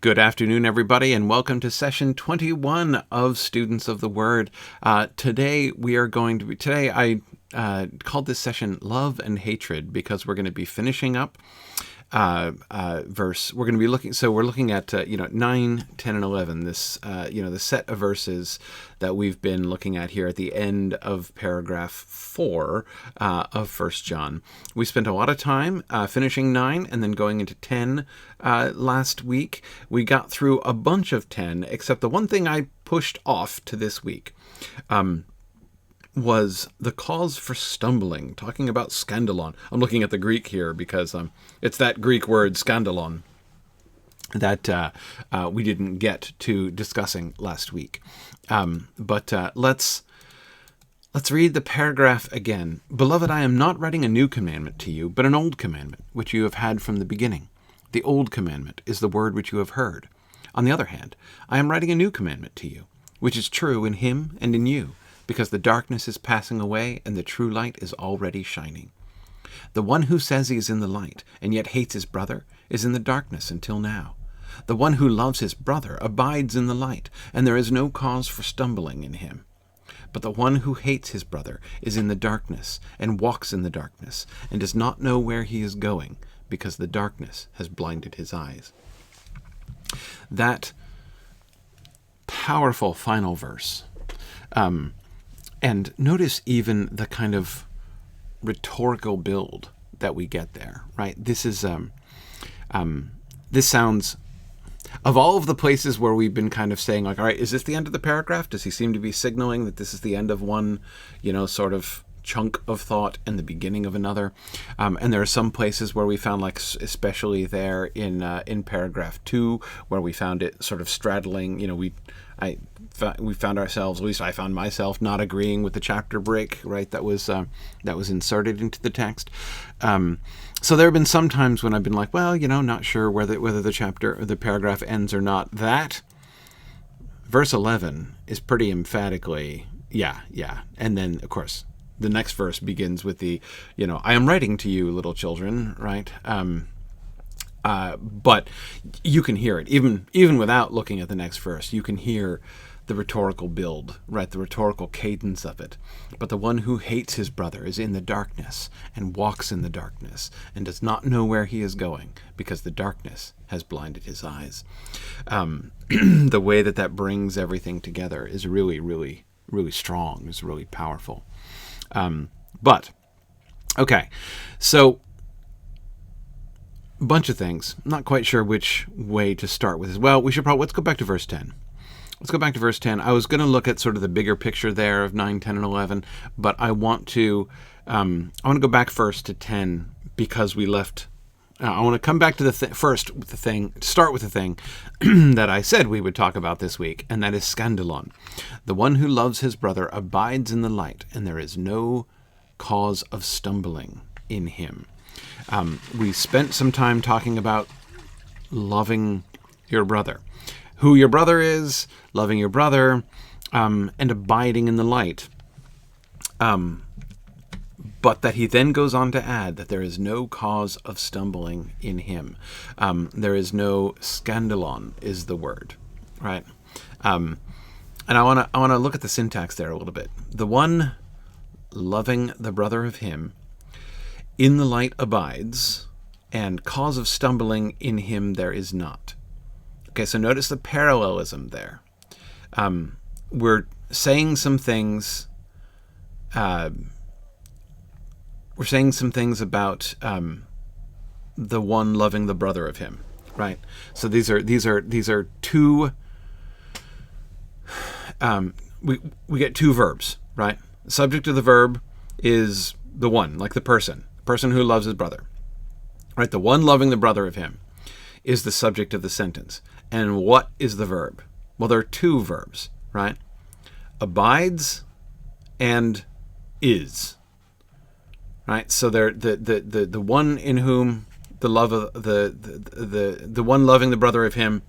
Good afternoon, everybody, and welcome to session 21 of Students of the Word. Today I called this session Love and Hatred because we're going to be finishing up verse. We're going to be looking at 9, 10, and 11. This the set of verses that we've been looking at here at the end of paragraph 4 of 1 John. We spent a lot of time finishing 9 and then going into 10 last week. We got through a bunch of 10, except the one thing I pushed off to this week was the cause for stumbling, talking about scandalon. I'm looking at the Greek here because it's that Greek word scandalon that we didn't get to discussing last week. But let's read the paragraph again. Beloved, I am not writing a new commandment to you, but an old commandment, which you have had from the beginning. The old commandment is the word which you have heard. On the other hand, I am writing a new commandment to you, which is true in him and in you, because the darkness is passing away and the true light is already shining. The one who says he is in the light and yet hates his brother is in the darkness until now. The one who loves his brother abides in the light, and there is no cause for stumbling in him. But the one who hates his brother is in the darkness and walks in the darkness and does not know where he is going, because the darkness has blinded his eyes. That powerful final verse. And notice even the kind of rhetorical build that we get there, right? This is, this sounds, of all of the places where we've been kind of saying, like, all right, is this the end of the paragraph? Does he seem to be signaling that this is the end of one, sort of chunk of thought and the beginning of another? And there are some places where we found, like, especially there in paragraph 2, where we found it sort of straddling, we found ourselves, at least I found myself, not agreeing with the chapter break, right? That was inserted into the text. So there have been some times when I've been like, well, not sure whether the chapter or the paragraph ends or not. That verse 11 is pretty emphatically, yeah. And then, of course, the next verse begins with the, I am writing to you, little children, right? But you can hear it, even without looking at the next verse. You can hear the rhetorical build, right? The rhetorical cadence of it. But the one who hates his brother is in the darkness and walks in the darkness and does not know where he is going, because the darkness has blinded his eyes. The way that brings everything together is really, really, really strong. Is really powerful. But okay, so bunch of things. I'm not quite sure which way to start with. Well, let's go back to verse 10. Let's go back to verse 10. I was going to look at sort of the bigger picture there of 9, 10, and 11, but I want to go back first to 10 because we left. I want to come back to start with the thing that I said we would talk about this week, and that is scandalon. The one who loves his brother abides in the light, and there is no cause of stumbling in him. We spent some time talking about loving your brother, who your brother is, loving your brother, and abiding in the light. But that he then goes on to add that there is no cause of stumbling in him. There is no scandalon is the word, right? And I want to look at the syntax there a little bit. The one loving the brother of him in the light abides, and cause of stumbling in him there is not. Okay, so notice the parallelism there. We're saying some things. We're saying some things about the one loving the brother of him, right? So these are two. We get two verbs, right? The subject of the verb is the one, like the person who loves his brother, right? The one loving the brother of him is the subject of the sentence. And what is the verb? Well, there are two verbs, right? Abides and is, right? So they're the one in whom the love of the one loving the brother of him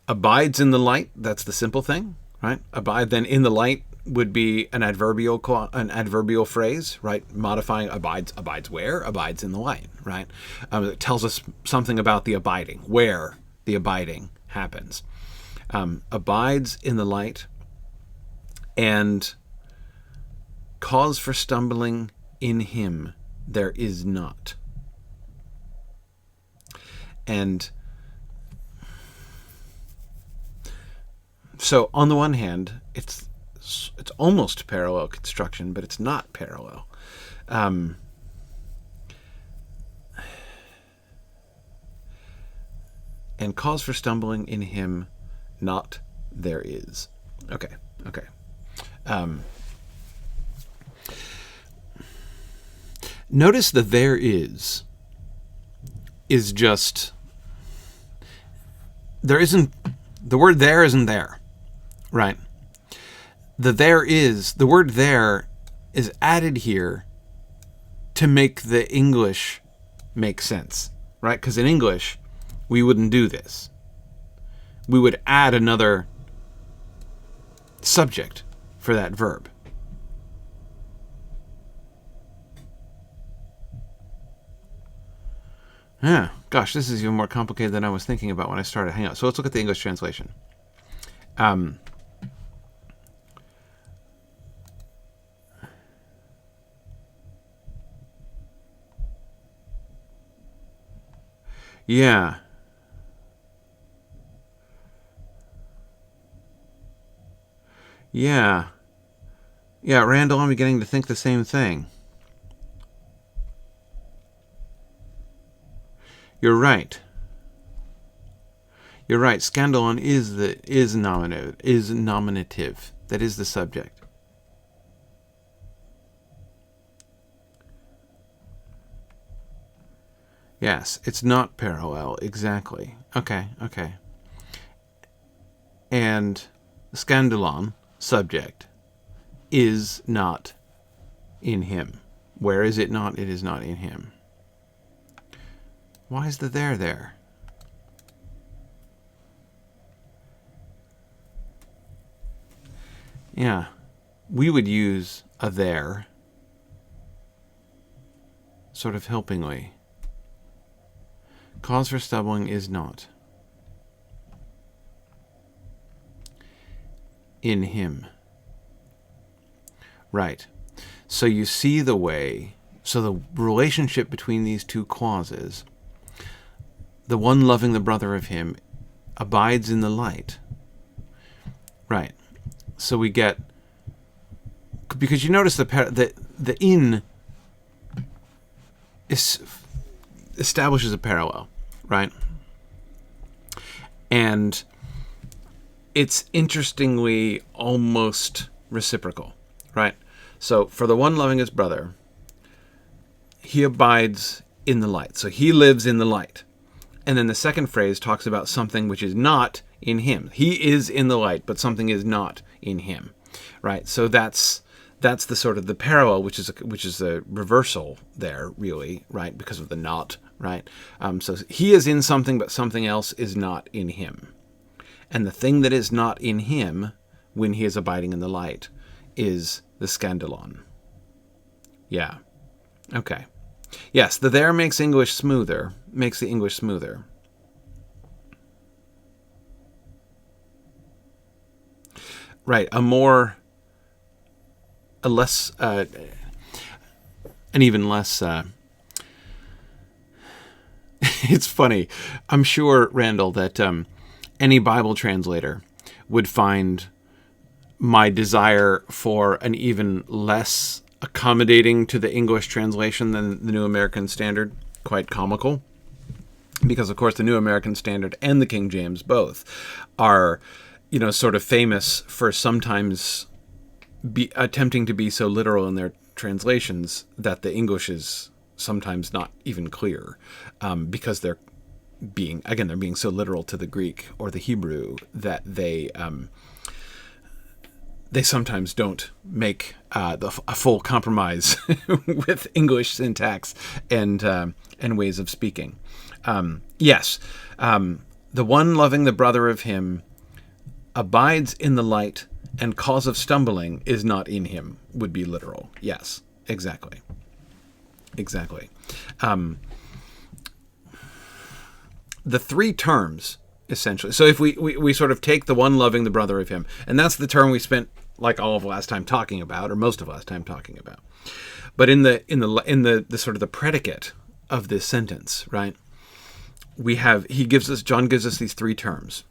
abides in the light. That's the simple thing, right? Abide then in the light would be an adverbial phrase, right? Modifying abides where? Abides in the light, right? It tells us something about the abiding. Where the abiding happens. Abides in the light, and cause for stumbling in him there is not. And so on the one hand, it's almost parallel construction, but it's not parallel. And cause for stumbling in him not there is. Okay. Notice the there is just, there isn't, the word there isn't there, right? The word there is added here to make the English make sense, right? Because in English, we wouldn't do this. We would add another subject for that verb. Yeah, gosh, this is even more complicated than I was thinking about when I started. Hang on. So let's look at the English translation. Yeah. Yeah. Yeah, Randall, I'm beginning to think the same thing. You're right. You're right. Scandalon is nominative. That is the subject. Yes, it's not parallel, exactly. Okay. And scandalon, subject, is not in him. Where is it not? It is not in him. Why is the there? Yeah, we would use a there sort of helpingly. Cause for stumbling is not in him. Right. So you see the way, so the relationship between these two clauses, the one loving the brother of him abides in the light. Right. So we get, because you notice the in establishes a parallel, right? And it's interestingly almost reciprocal, right? So for the one loving his brother, he abides in the light. So he lives in the light. And then the second phrase talks about something which is not in him. He is in the light, but something is not in him, right? So that's the sort of the parallel, which is a reversal there, really, right? Because of the not, right? So he is in something, but something else is not in him. And the thing that is not in him, when he is abiding in the light, is the scandalon. Yeah. Okay. Yes, the there makes the English smoother. Right, an even less, it's funny. I'm sure, Randall, that any Bible translator would find my desire for an even less accommodating to the English translation than the New American Standard quite comical. Because, of course, the New American Standard and the King James both are, sort of famous for sometimes attempting to be so literal in their translations that the English is sometimes not even clear, because they're being so literal to the Greek or the Hebrew that they sometimes don't make a full compromise with English syntax and ways of speaking. Yes, the one loving the brother of him abides in the light, and cause of stumbling is not in him, would be literal. Yes, exactly. The three terms essentially. So if we sort of take the one loving the brother of him, and that's the term we spent like all of last time talking about, or most of last time talking about. But in the sort of the predicate of this sentence, right? John gives us these three terms.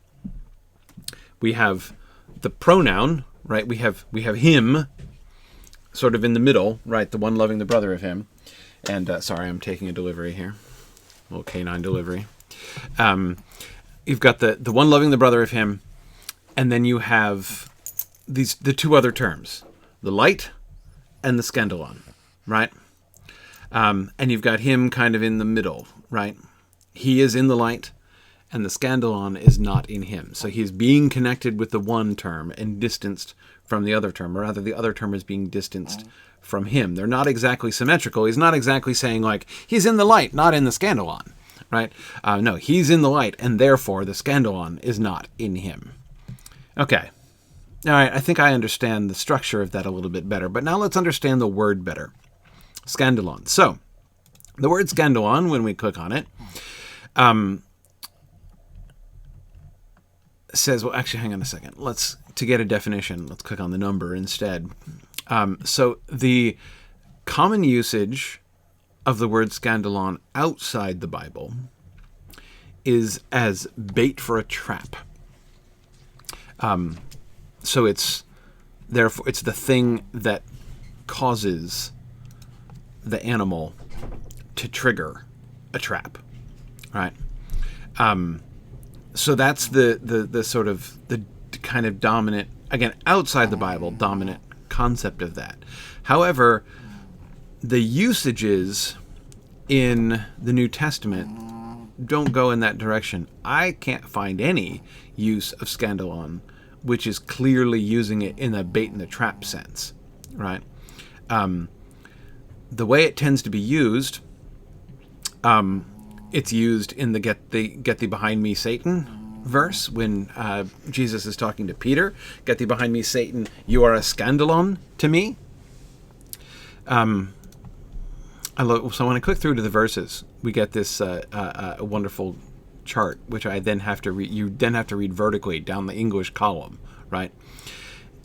We have the pronoun, right? We have him, sort of in the middle, right? The one loving the brother of him. And sorry, I'm taking a delivery here, a little canine delivery. You've got the one loving the brother of him, and then you have the two other terms, the light and the scandalon, right? And you've got him kind of in the middle, right? He is in the light, and the scandalon is not in him. So he's being connected with the one term and distanced from the other term, or rather the other term is being distanced from him. They're not exactly symmetrical. He's not exactly saying like, he's in the light, not in the scandalon, right? No, he's in the light, and therefore the scandalon is not in him. Okay. All right, I think I understand the structure of that a little bit better, but now let's understand the word better. Scandalon. So, the word scandalon, when we click on it, says, well, actually, hang on a second. To get a definition, let's click on the number instead. So the common usage of the word scandalon outside the Bible is as bait for a trap. So it's the thing that causes the animal to trigger a trap, right? So that's the sort of the kind of dominant, again, outside the Bible, dominant concept of that. However, the usages in the New Testament don't go in that direction. I can't find any use of scandalon which is clearly using it in a bait in the trap sense, right? The way it tends to be used, it's used in the get thee behind me, Satan verse when Jesus is talking to Peter. Get thee behind me, Satan, you are a scandalon to me. So when I click through to the verses, we get this wonderful chart, which I then have to read. You then have to read vertically down the English column, right?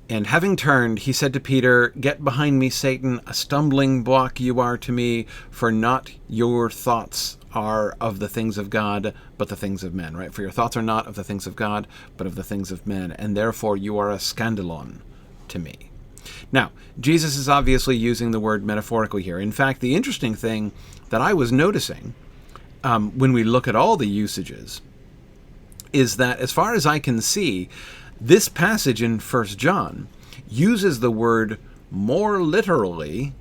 And having turned, he said to Peter, "Get behind me, Satan, a stumbling block you are to me, for not your thoughts are of the things of God, but the things of men," right? For your thoughts are not of the things of God, but of the things of men, and therefore you are a scandalon to me. Now, Jesus is obviously using the word metaphorically here. In fact, the interesting thing that I was noticing when we look at all the usages is that, as far as I can see, this passage in 1 John uses the word more literally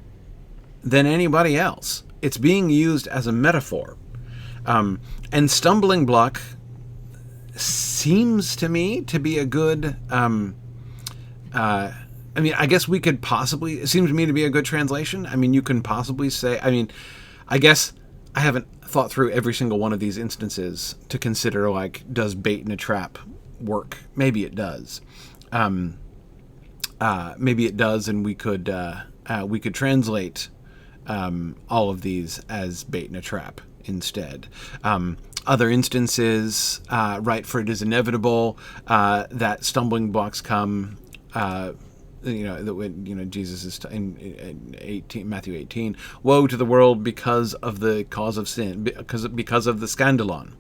than anybody else. It's being used as a metaphor. And stumbling block seems to me to be a good... I guess we could possibly... It seems to me to be a good translation. I mean, you can possibly say... I guess I haven't thought through every single one of these instances to consider, like, does bait in a trap work? Maybe it does. Maybe it does, and we could translate all of these as bait in a trap instead. Other instances, right, for it is inevitable that stumbling blocks come. Jesus is in Matthew 18. Woe to the world because of the cause of sin, because of the scandalon.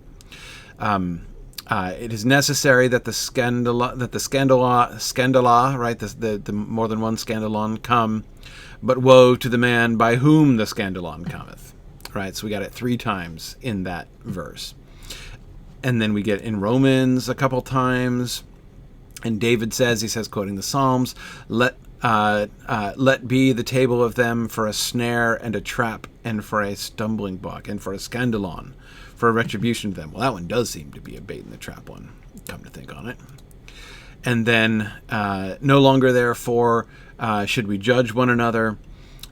It is necessary that the scandala, right, the more than one scandalon come, but woe to the man by whom the scandalon cometh. Right, so we got it 3 times in that verse. And then we get in Romans a couple times, and David says, he says, quoting the Psalms, let be the table of them for a snare and a trap and for a stumbling block and for a scandalon, for a retribution of them. Well, that one does seem to be a bait in the trap one, come to think on it. And then, no longer therefore should we judge one another,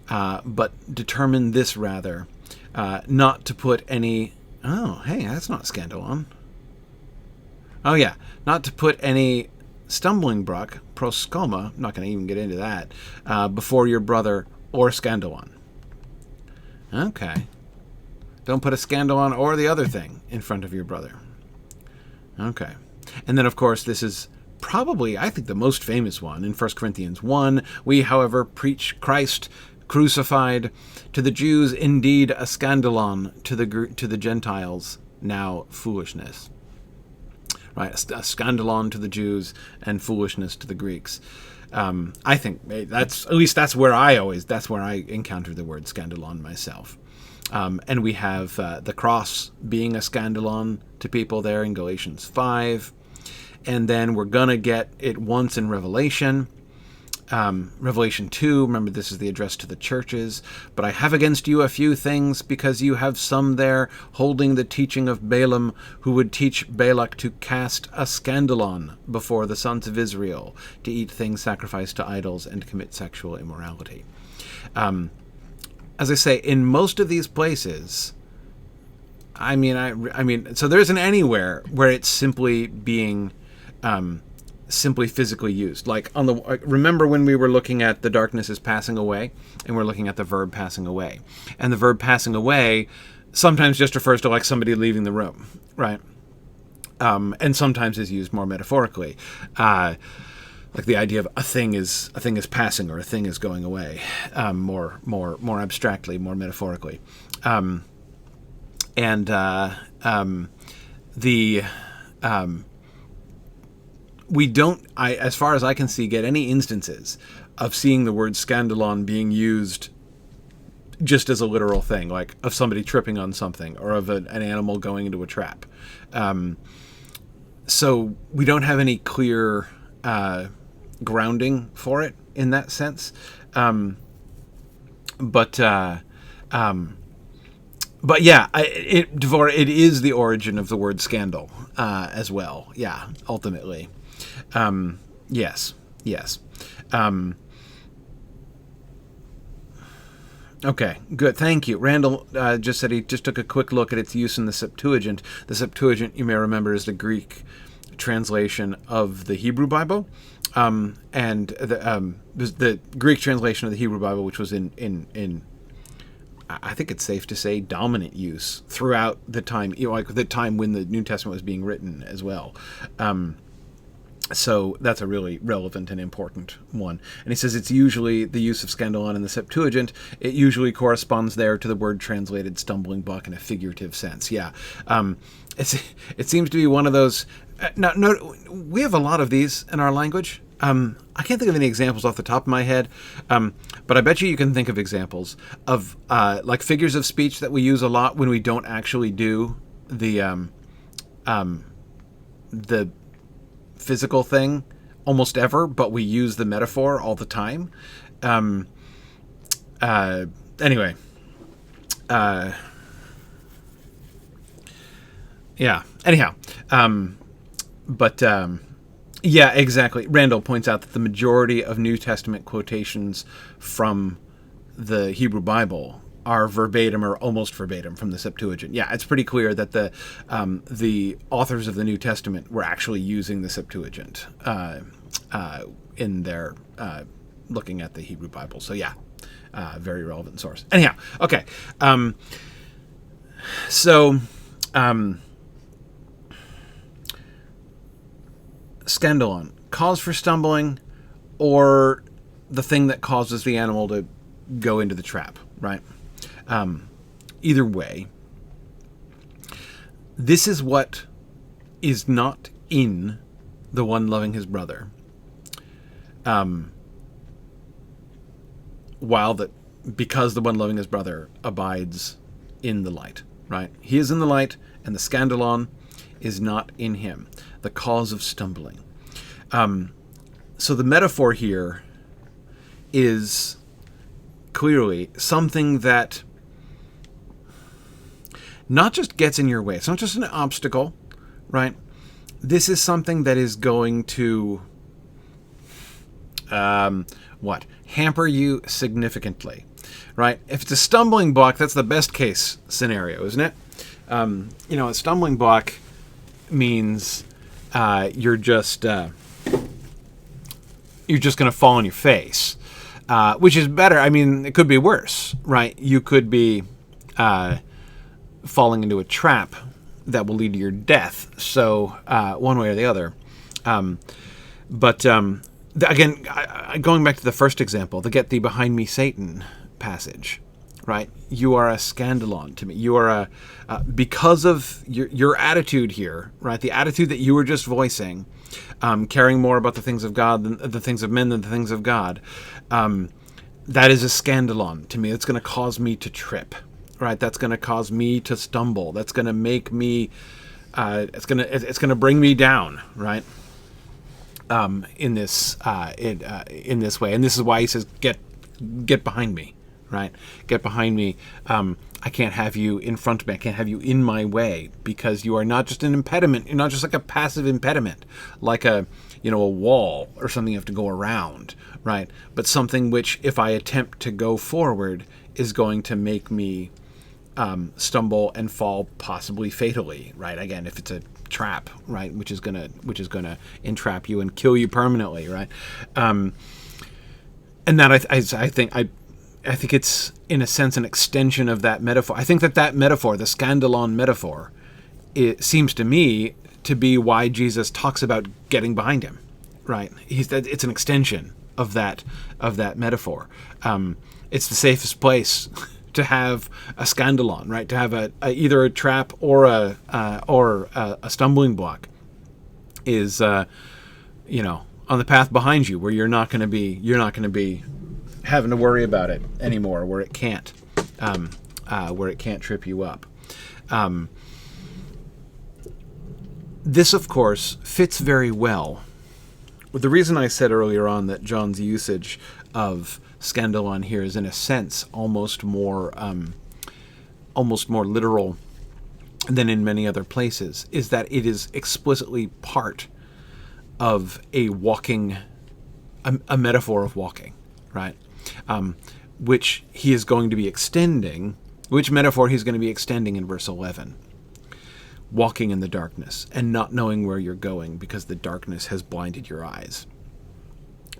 but determine this rather, not to put any... Oh, hey, that's not scandalon. Oh, yeah, not to put any stumbling block, proskoma, I'm not going to even get into that, before your brother or scandalon. Okay. Don't put a scandalon or the other thing in front of your brother. Okay. And then, of course, this is probably, I think, the most famous one in 1 Corinthians 1. We, however, preach Christ crucified, to the Jews indeed a scandalon, to the Gentiles now foolishness. Right, a scandalon to the Jews and foolishness to the Greeks. I think that's where I encounter the word scandalon myself. And we have the cross being a scandalon to people there in Galatians 5. And then we're going to get it once in Revelation. Revelation 2, remember this is the address to the churches. But I have against you a few things, because you have some there holding the teaching of Balaam, who would teach Balak to cast a scandalon before the sons of Israel, to eat things sacrificed to idols and to commit sexual immorality. As I say, in most of these places, I mean, so there isn't anywhere where it's simply being simply physically used. Like remember when we were looking at the darkness is passing away, and we're looking at the verb passing away, and the verb passing away sometimes just refers to like somebody leaving the room, right? And sometimes is used more metaphorically, like the idea of a thing is passing, or a thing is going away, more abstractly, more metaphorically, we don't, as far as I can see, get any instances of seeing the word scandalon being used just as a literal thing, like of somebody tripping on something, or of an animal going into a trap. So we don't have any clear grounding for it in that sense. But yeah, it is the origin of the word scandal as well. Yeah, ultimately. Yes. Okay, good. Thank you. Randall just said he just took a quick look at its use in the Septuagint. The Septuagint, you may remember, is the Greek translation of the Hebrew Bible. And the Greek translation of the Hebrew Bible, which was in I think it's safe to say, dominant use throughout the time, like the time when the New Testament was being written as well. So that's a really relevant and important one. And he says it's usually the use of scandalon in the Septuagint. It usually corresponds there to the word translated stumbling block in a figurative sense. Yeah. It seems to be one of those. No, we have a lot of these in our language. I can't think of any examples off the top of my head, but I bet you can think of examples of like figures of speech that we use a lot when we don't actually do the physical thing almost ever, but we use the metaphor all the time. Anyway. Yeah. Anyhow. Yeah, exactly. Randall points out that the majority of New Testament quotations from the Hebrew Bible are verbatim or almost verbatim from the Septuagint. Yeah, it's pretty clear that the authors of the New Testament were actually using the Septuagint in their looking at the Hebrew Bible. So yeah, very relevant source. Anyhow, okay. Scandalon, cause for stumbling, or the thing that causes the animal to go into the trap, right? Either way, this is what is not in the one loving his brother. Because the one loving his brother abides in the light, right? He is in the light, and the scandalon is not in him, the cause of stumbling. So the metaphor here is clearly something that not just gets in your way. It's not just an obstacle, right? This is something that is going to hamper you significantly, right? If it's a stumbling block, that's the best case scenario, isn't it? A stumbling block means you're just going to fall on your face, which is better. I mean, it could be worse, right? You could be falling into a trap that will lead to your death. So one way or the other. Again, going back to the first example, the "Get thee behind me, Satan" passage, right? You are a scandalon to me. You are because of your attitude here, right? The attitude that you were just voicing, caring more about the things of God than the things of men than the things of God. That is a scandalon to me. It's going to cause me to trip, right? That's going to cause me to stumble. That's going to make me. It's going to bring me down, right? In this way, and this is why he says, "Get behind me." Right? Get behind me. I can't have you in front of me. I can't have you in my way, because you are not just an impediment. You're not just like a passive impediment, like a wall or something you have to go around, right? But something which, if I attempt to go forward, is going to make me stumble and fall, possibly fatally, right? Again, if it's a trap, right, which is gonna entrap you and kill you permanently, right? And that I think it's, in a sense, an extension of that metaphor. I think that metaphor, the scandalon metaphor, it seems to me to be why Jesus talks about getting behind him, right? It's an extension of that metaphor. It's the safest place to have a scandalon, right? To have either a trap or a stumbling block is on the path behind you, where you're not going to be having to worry about it anymore, where it can't trip you up. This, of course, fits very well with the reason I said earlier on that John's usage of scandalon here is, in a sense, almost more literal than in many other places, is that it is explicitly part of a metaphor of walking, right? Which he is going to be extending, which metaphor he's going to be extending in verse 11. Walking in the darkness and not knowing where you're going because the darkness has blinded your eyes.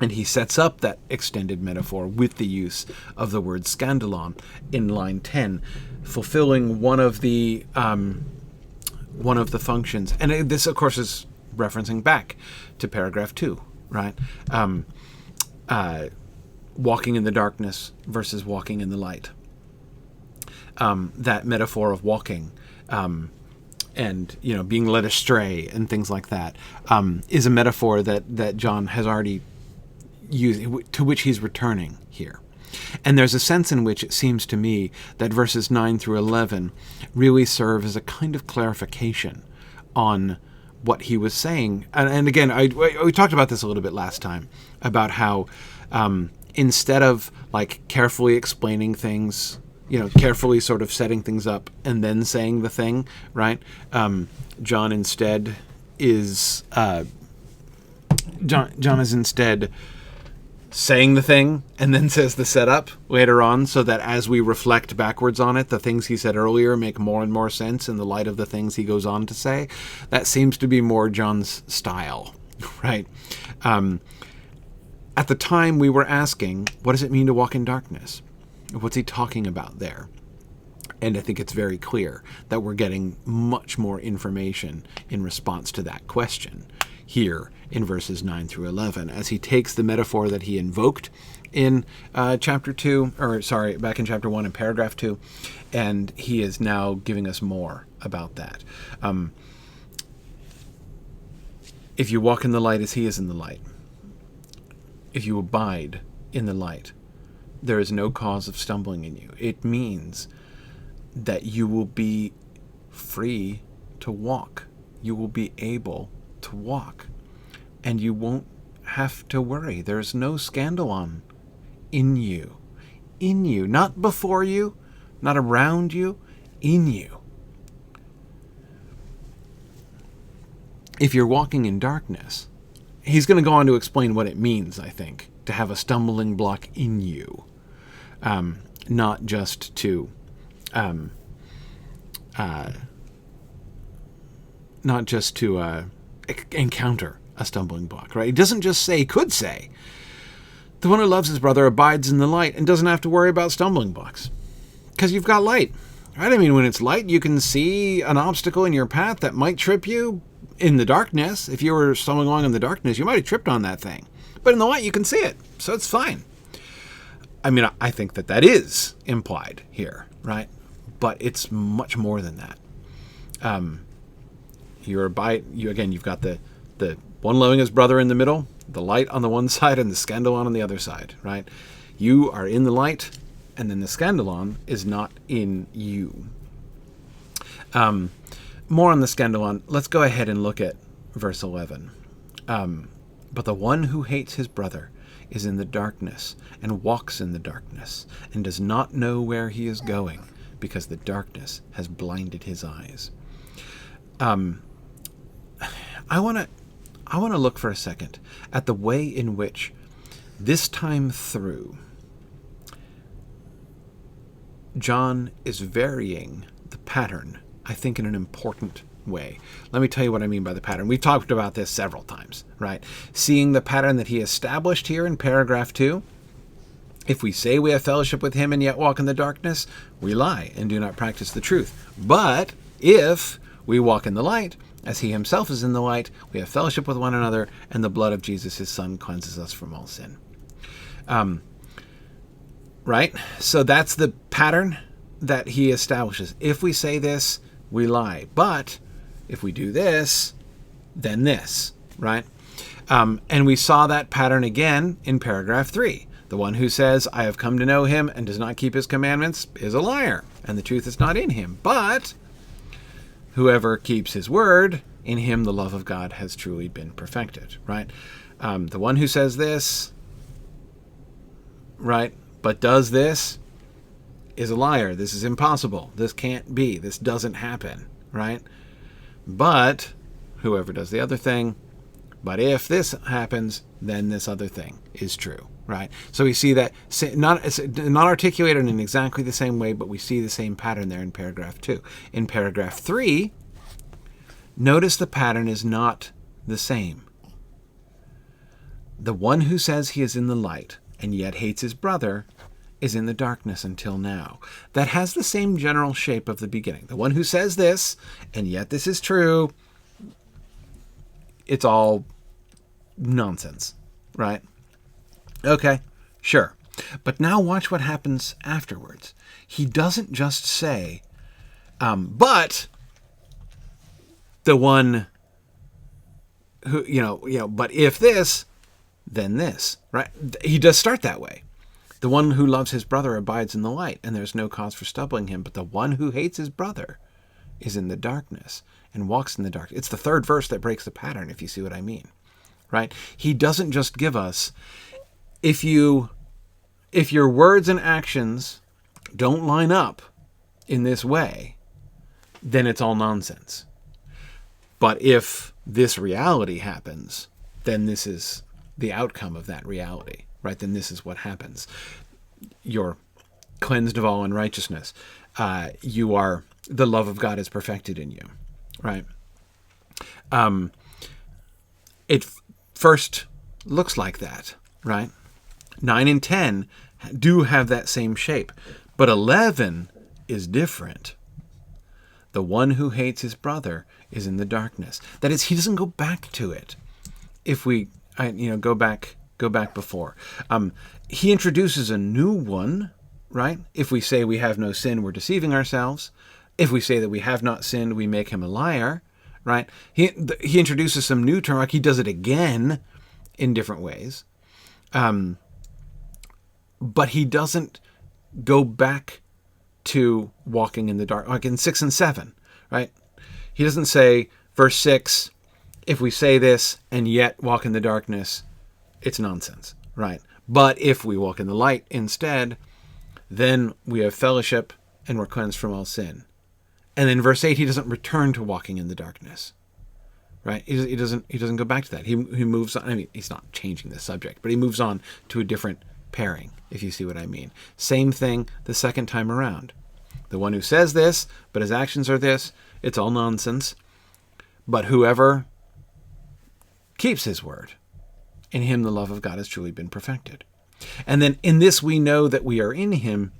And he sets up that extended metaphor with the use of the word scandalon in line 10, fulfilling one of the functions. And this, of course, is referencing back to paragraph 2, right? Walking in the darkness versus walking in the light. That metaphor of walking and being led astray and things like that is a metaphor that John has already used, to which he's returning here. And there's a sense in which it seems to me that verses 9 through 11 really serve as a kind of clarification on what he was saying. And again, we talked about this a little bit last time, about how instead of carefully explaining things, carefully sort of setting things up and then saying the thing, right? John is instead saying the thing and then says the setup later on, so that as we reflect backwards on it, the things he said earlier make more and more sense in the light of the things he goes on to say. That seems to be more John's style, right? At the time, we were asking, what does it mean to walk in darkness? What's he talking about there? And I think it's very clear that we're getting much more information in response to that question here in verses 9 through 11, as he takes the metaphor that he invoked in back in chapter 1 in paragraph 2, and he is now giving us more about that. If you walk in the light as he is in the light, if you abide in the light, there is no cause of stumbling in you. It means that you will be free to walk. You will be able to walk. And you won't have to worry. There's no scandalon in you. In you. Not before you, not around you, in you. If you're walking in darkness, he's going to go on to explain what it means, I think, to have a stumbling block in you. Not just to encounter a stumbling block, right? He doesn't just say, he could say, the one who loves his brother abides in the light and doesn't have to worry about stumbling blocks. Because you've got light, Right? I mean, when it's light, you can see an obstacle in your path that might trip you in the darkness. If you were stumbling along in the darkness, you might have tripped on that thing. But in the light, you can see it, so it's fine. I mean, I think that is implied here, right? But it's much more than that. You've got the one loving his brother in the middle, the light on the one side, and the scandalon on the other side, right? You are in the light, and then the scandalon is not in you. More on the scandalon. Let's go ahead and look at verse 11. But the one who hates his brother is in the darkness and walks in the darkness and does not know where he is going because the darkness has blinded his eyes. I want to look for a second at the way in which this time through John is varying the pattern, I think, in an important way. Let me tell you what I mean by the pattern. We've talked about this several times, right? Seeing the pattern that he established here in paragraph 2. If we say we have fellowship with him and yet walk in the darkness, we lie and do not practice the truth. But if we walk in the light, as he himself is in the light, we have fellowship with one another, and the blood of Jesus, his son, cleanses us from all sin. Right? So that's the pattern that he establishes. If we say this, we lie. But if we do this, then this, right? And we saw that pattern again in paragraph 3. The one who says, I have come to know him and does not keep his commandments is a liar, and the truth is not in him. But whoever keeps his word, in him the love of God has truly been perfected, right? The one who says this, right, but does this, is a liar. This is impossible. This can't be. This doesn't happen, right? But whoever does the other thing, but if this happens, then this other thing is true, right? So we see that, not articulated in exactly the same way, but we see the same pattern there in paragraph 2. In paragraph 3, notice the pattern is not the same. The one who says he is in the light and yet hates his brother is in the darkness until now. That has the same general shape of the beginning. The one who says this, and yet this is true, it's all nonsense, right? Okay, sure. But now watch what happens afterwards. He doesn't just say, but the one who, but if this, then this, right? He does start that way. The one who loves his brother abides in the light, and there's no cause for stumbling him. But the one who hates his brother is in the darkness and walks in the dark. It's the third verse that breaks the pattern, if you see what I mean, right? He doesn't just give us, if your words and actions don't line up in this way, then it's all nonsense. But if this reality happens, then this is the outcome of that reality. Right, then this is what happens. You're cleansed of all unrighteousness. The love of God is perfected in you. Right. It first looks like that. Right. 9 and 10 do have that same shape, but 11 is different. The one who hates his brother is in the darkness. That is, he doesn't go back to it. If we, go back before. He introduces a new one, right? If we say we have no sin, we're deceiving ourselves. If we say that we have not sinned, we make him a liar, right? He introduces some new term, like he does it again in different ways. But he doesn't go back to walking in the dark, like in 6 and 7, right? He doesn't say, verse 6, if we say this and yet walk in the darkness, it's nonsense, right? But if we walk in the light instead, then we have fellowship and we're cleansed from all sin. And then verse 8, he doesn't return to walking in the darkness, right? He doesn't go back to that. He moves on. I mean, he's not changing the subject, but he moves on to a different pairing, if you see what I mean. Same thing the second time around. The one who says this, but his actions are this, it's all nonsense. But whoever keeps his word, in him the love of God has truly been perfected. And then in this we know that we are in him.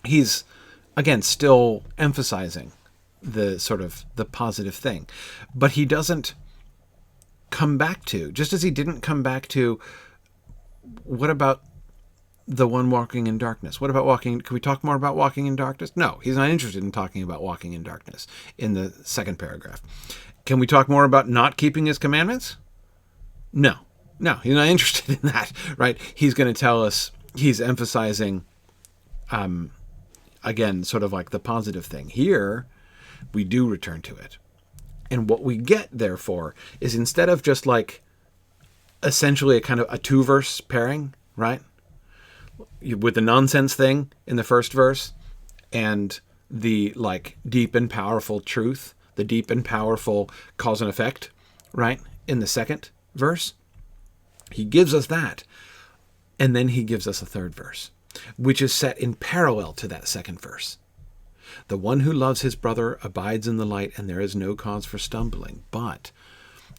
He's Again, still emphasizing the sort of the positive thing. But he doesn't come back to, just as he didn't come back to, what about the one walking in darkness? What about walking? Can we talk more about walking in darkness? No, he's not interested in talking about walking in darkness in the second paragraph. Can we talk more about not keeping his commandments? No, he's not interested in that, right? He's going to tell us, he's emphasizing, again, sort of like the positive thing. Here, we do return to it. And what we get, therefore, is instead of just like essentially a kind of a 2-verse pairing, right? With the nonsense thing in the first verse and the like deep and powerful truth, the deep and powerful cause and effect, right? In the second verse, he gives us that. And then he gives us a third verse, which is set in parallel to that second verse. The one who loves his brother abides in the light, and there is no cause for stumbling. But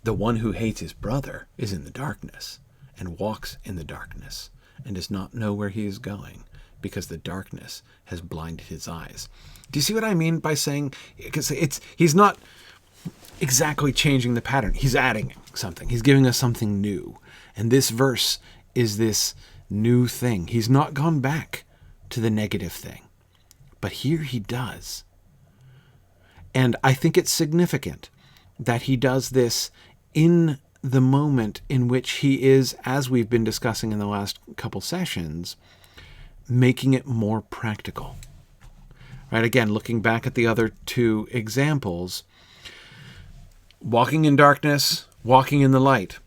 the one who hates his brother is in the darkness and walks in the darkness and does not know where he is going, because the darkness has blinded his eyes. Do you see what I mean by saying, because he's not exactly changing the pattern. He's adding something. He's giving us something new. And this verse is this new thing. He's not gone back to the negative thing. But here he does. And I think it's significant that he does this in the moment in which he is, as we've been discussing in the last couple sessions, making it more practical. Right? Again, looking back at the other two examples, walking in darkness, walking in the light.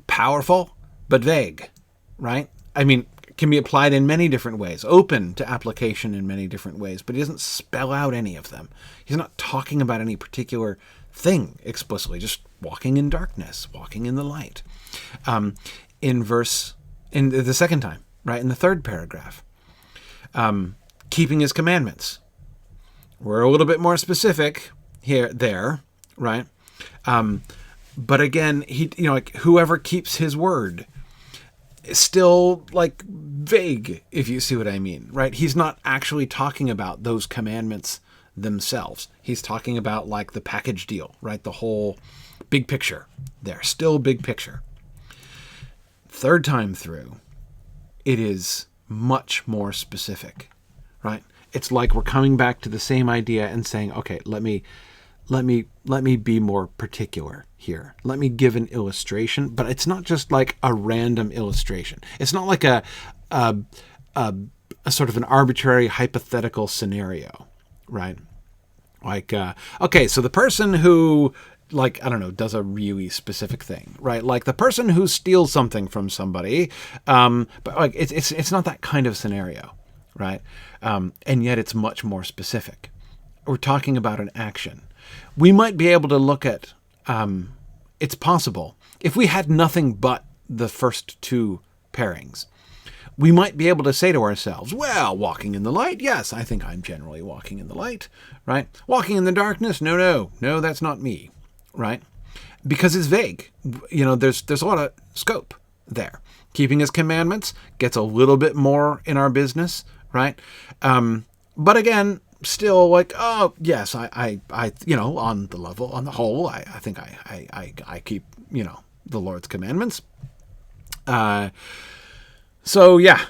Powerful, but vague, right? I mean, can be applied in many different ways, open to application in many different ways, but he doesn't spell out any of them. He's not talking about any particular thing explicitly, just walking in darkness, walking in the light. In the second time, right, in the third paragraph, keeping his commandments. We're a little bit more specific there, right? But again, like whoever keeps his word is still like vague, if you see what I mean, right? He's not actually talking about those commandments themselves. He's talking about like the package deal, right? The whole big picture there, still big picture. Third time through, it is much more specific, right? It's like we're coming back to the same idea and saying, okay, let me be more particular here. Let me give an illustration, but it's not just like a random illustration. It's not like a sort of an arbitrary hypothetical scenario, right? Like, okay, so the person who, like, I don't know, does a really specific thing, right? Like the person who steals something from somebody, but like it's not that kind of scenario, right? And yet it's much more specific. We're talking about an action. We might be able to look at, it's possible, if we had nothing but the first two pairings, we might be able to say to ourselves, well, walking in the light, yes, I think I'm generally walking in the light, right? Walking in the darkness, no, that's not me, right? Because it's vague. You know, there's a lot of scope there. Keeping his commandments gets a little bit more in our business, right? But again, still like, oh yes, I on the level, on the whole, I think I keep, the Lord's commandments. So yeah,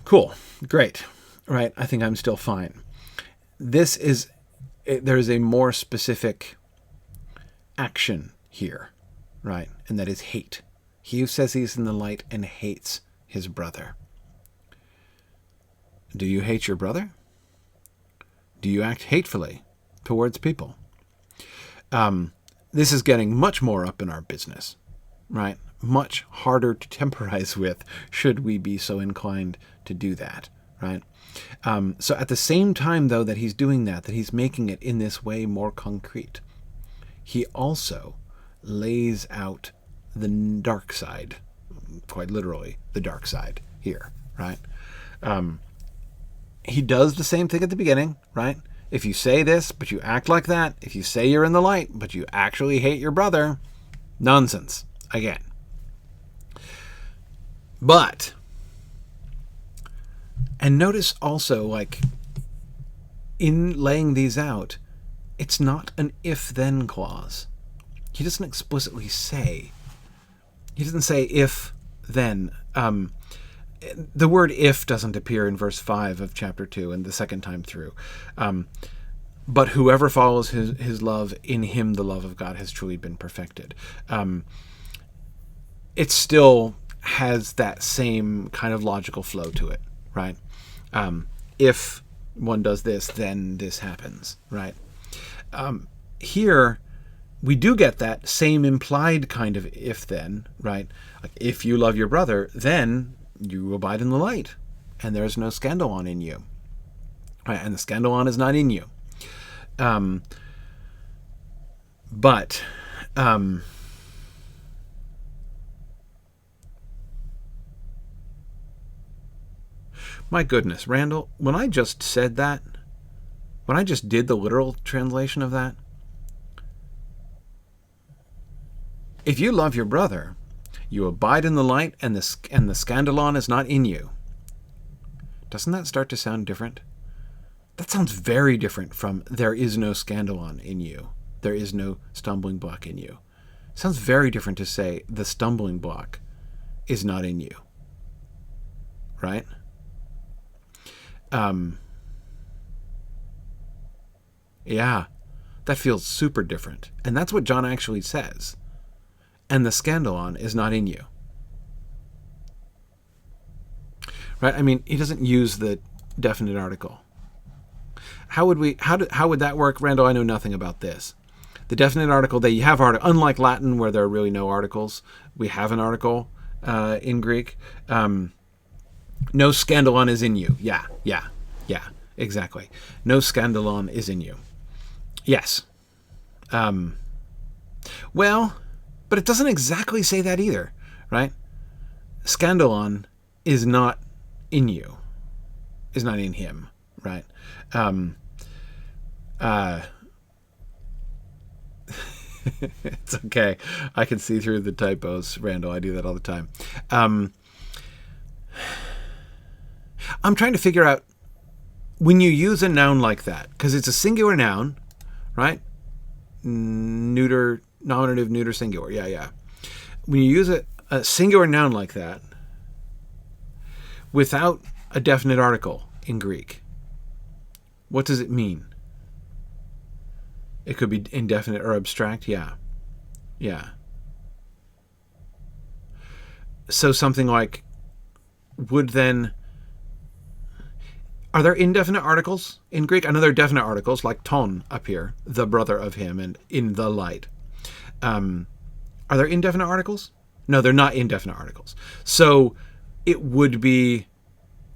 cool, great, right? I think I'm still fine. There's a more specific action here, right? And that is hate. He who says he's in the light and hates his brother. Do you hate your brother? Do you act hatefully towards people? This is getting much more up in our business, right? Much harder to temporize with, should we be so inclined to do that, right? So at the same time, though, that he's doing that he's making it in this way more concrete, he also lays out the dark side, quite literally, the dark side here, right? He does the same thing at the beginning, right? If you say this, but you act like that, if you say you're in the light, but you actually hate your brother, nonsense, again. But, and notice also, like, in laying these out, it's not an if-then clause. He doesn't explicitly say. He doesn't say if, then. The word if doesn't appear in verse 5 of chapter 2 and the second time through. But whoever follows his love, in him the love of God has truly been perfected. It still has that same kind of logical flow to it, right? If one does this, then this happens, right? Here, we do get that same implied kind of if-then, right? Like, if you love your brother, then you abide in the light, and there is no scandalon in you, right? And the scandalon is not in you. But my goodness, Randall, when I just said that, when I just did the literal translation of that, if you love your brother, you abide in the light, and the scandalon is not in you. Doesn't that start to sound different? That sounds very different from there is no scandalon in you. There is no stumbling block in you. It sounds very different to say the stumbling block is not in you. Right? Yeah, that feels super different. And that's what John actually says. And the scandalon is not in you. Right? I mean, he doesn't use the definite article. How would that work? Randall, I know nothing about this. The definite article, they have unlike Latin where there are really no articles, we have an article in Greek. No scandalon is in you. Yeah, exactly. No scandalon is in you. Yes. Well, but it doesn't exactly say that either, right? Scandalon is not in you, is not in him, right? It's okay. I can see through the typos, Randall. I do that all the time. I'm trying to figure out when you use a noun like that, because it's a singular noun, right? Neuter, nominative, neuter, singular. Yeah. When you use a singular noun like that without a definite article in Greek, what does it mean? It could be indefinite or abstract. Yeah. So something like would then... Are there indefinite articles in Greek? I know there are definite articles like ton up here, the brother of him, and in the light. Are there indefinite articles? No, they're not indefinite articles. So it would be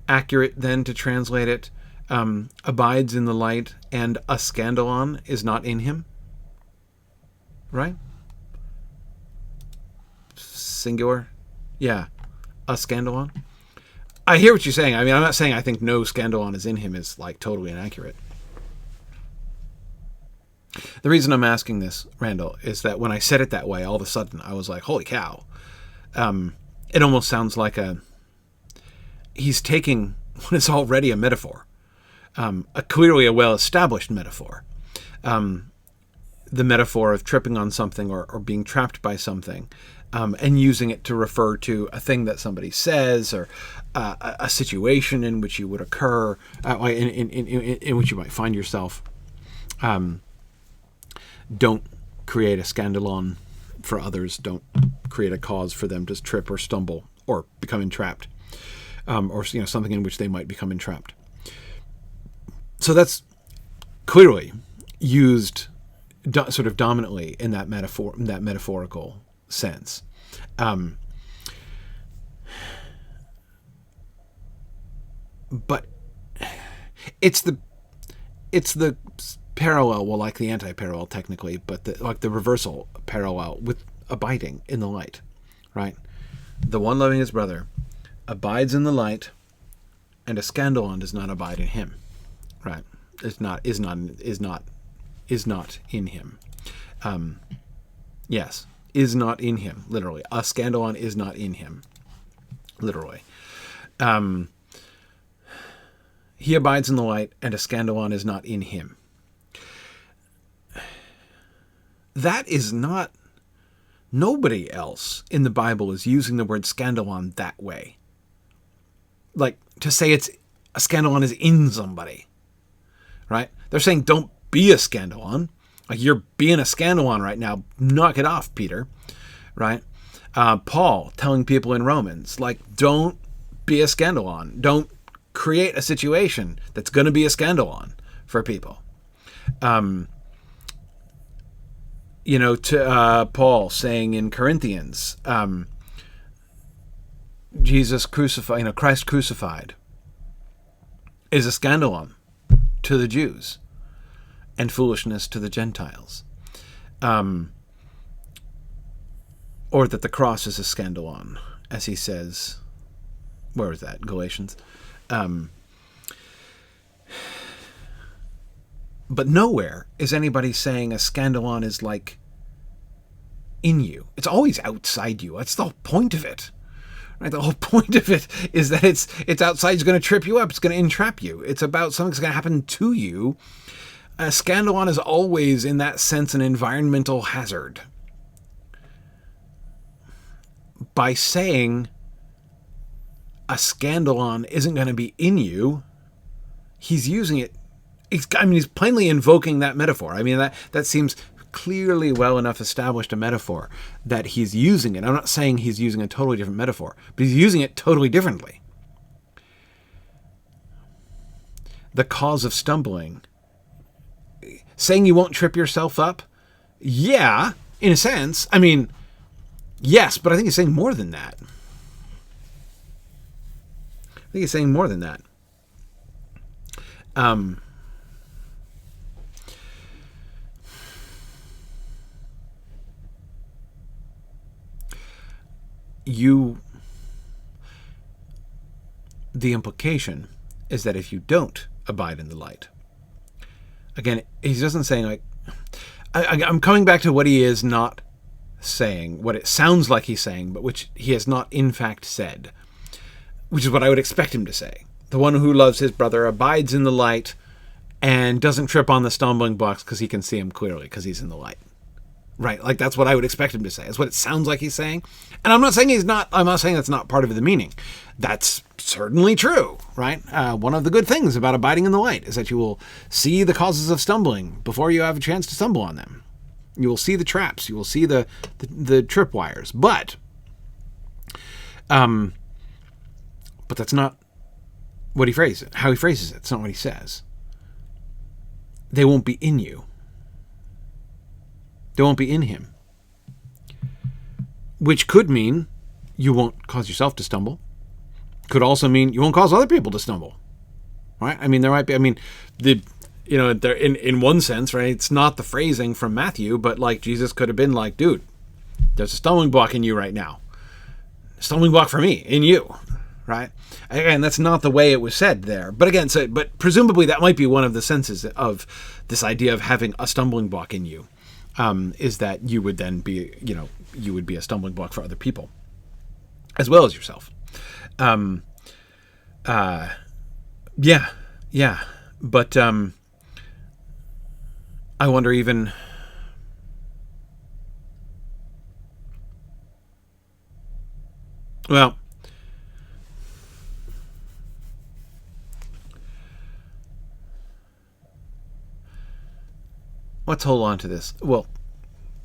accurate then to translate it, abides in the light and a scandalon is not in him. Right? Singular? Yeah. A scandalon? I hear what you're saying. I mean, I'm not saying I think no scandalon is in him is like totally inaccurate. The reason I'm asking this, Randall, is that when I said it that way, all of a sudden I was like, holy cow. It almost sounds like he's taking what is already a metaphor, clearly a well-established metaphor. The metaphor of tripping on something or being trapped by something, and using it to refer to a thing that somebody says or a situation in which you would occur, in which you might find yourself. Don't create a scandalon for others. Don't create a cause for them to trip or stumble or become entrapped, or something in which they might become entrapped. So that's clearly used sort of dominantly in that metaphorical sense. But it's the parallel, well, like the anti-parallel technically, but the reversal parallel with abiding in the light, right? The one loving his brother abides in the light, and a scandalon does not abide in him, right? Is not in him. Yes, is not in him, literally. A scandalon is not in him, literally. He abides in the light, and a scandalon is not in him. That is not... Nobody else in the Bible is using the word scandalon that way. Like, to say a scandalon is in somebody. Right? They're saying, don't be a scandalon. Like, you're being a scandalon right now. Knock it off, Peter. Right? Paul telling people in Romans, like, don't be a scandalon. Don't create a situation that's going to be a scandalon for people. To Paul saying in Corinthians, Jesus crucified, Christ crucified is a scandalon to the Jews and foolishness to the Gentiles. Or that the cross is a scandalon, as he says, where was that? Galatians. But nowhere is anybody saying a scandalon is like in you. It's always outside you. That's the whole point of it. Right? The whole point of it is that it's outside. It's going to trip you up. It's going to entrap you. It's about something that's going to happen to you. A scandalon is always, in that sense, an environmental hazard. By saying a scandalon isn't going to be in you, he's using it. He's plainly invoking that metaphor. I mean, that seems clearly well enough established a metaphor that he's using it. I'm not saying he's using a totally different metaphor, but he's using it totally differently. The cause of stumbling. Saying you won't trip yourself up? Yeah, in a sense. I mean, yes, but I think he's saying more than that. The implication is that if you don't abide in the light, again, he doesn't say, like, I'm coming back to what he is not saying, what it sounds like he's saying, but which he has not in fact said, which is what I would expect him to say. The one who loves his brother abides in the light and doesn't trip on the stumbling blocks because he can see him clearly because he's in the light. Right? Like, that's what I would expect him to say. That's what it sounds like he's saying. And I'm not saying that's not part of the meaning. That's certainly true, right? One of the good things about abiding in the light is that you will see the causes of stumbling before you have a chance to stumble on them. You will see the traps. You will see the tripwires. But that's not what he phrases it. How he phrases it. It's not what he says. They won't be in you. They won't be in him. Which could mean you won't cause yourself to stumble. Could also mean you won't cause other people to stumble. Right? I mean, there might be, there in one sense, right? It's not the phrasing from Matthew, but like Jesus could have been like, dude, there's a stumbling block in you right now. A stumbling block for me, in you. Right? Again, that's not the way it was said there. But again, but presumably that might be one of the senses of this idea of having a stumbling block in you. Is that you would then be, you would be a stumbling block for other people, as well as yourself. Yeah. But I wonder even, well, let's hold on to this. We'll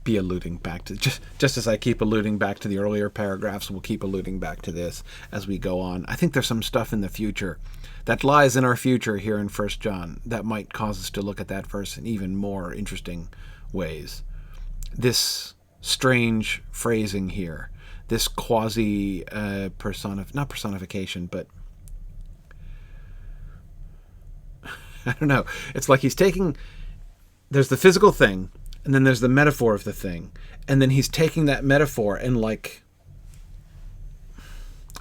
be alluding back to, just as I keep alluding back to the earlier paragraphs, we'll keep alluding back to this as we go on. I think there's some stuff in the future that lies in our future here in 1 John that might cause us to look at that verse in even more interesting ways. This strange phrasing here, this quasi not personification, but I don't know. It's like he's taking, there's the physical thing, and then there's the metaphor of the thing. And then he's taking that metaphor and, like,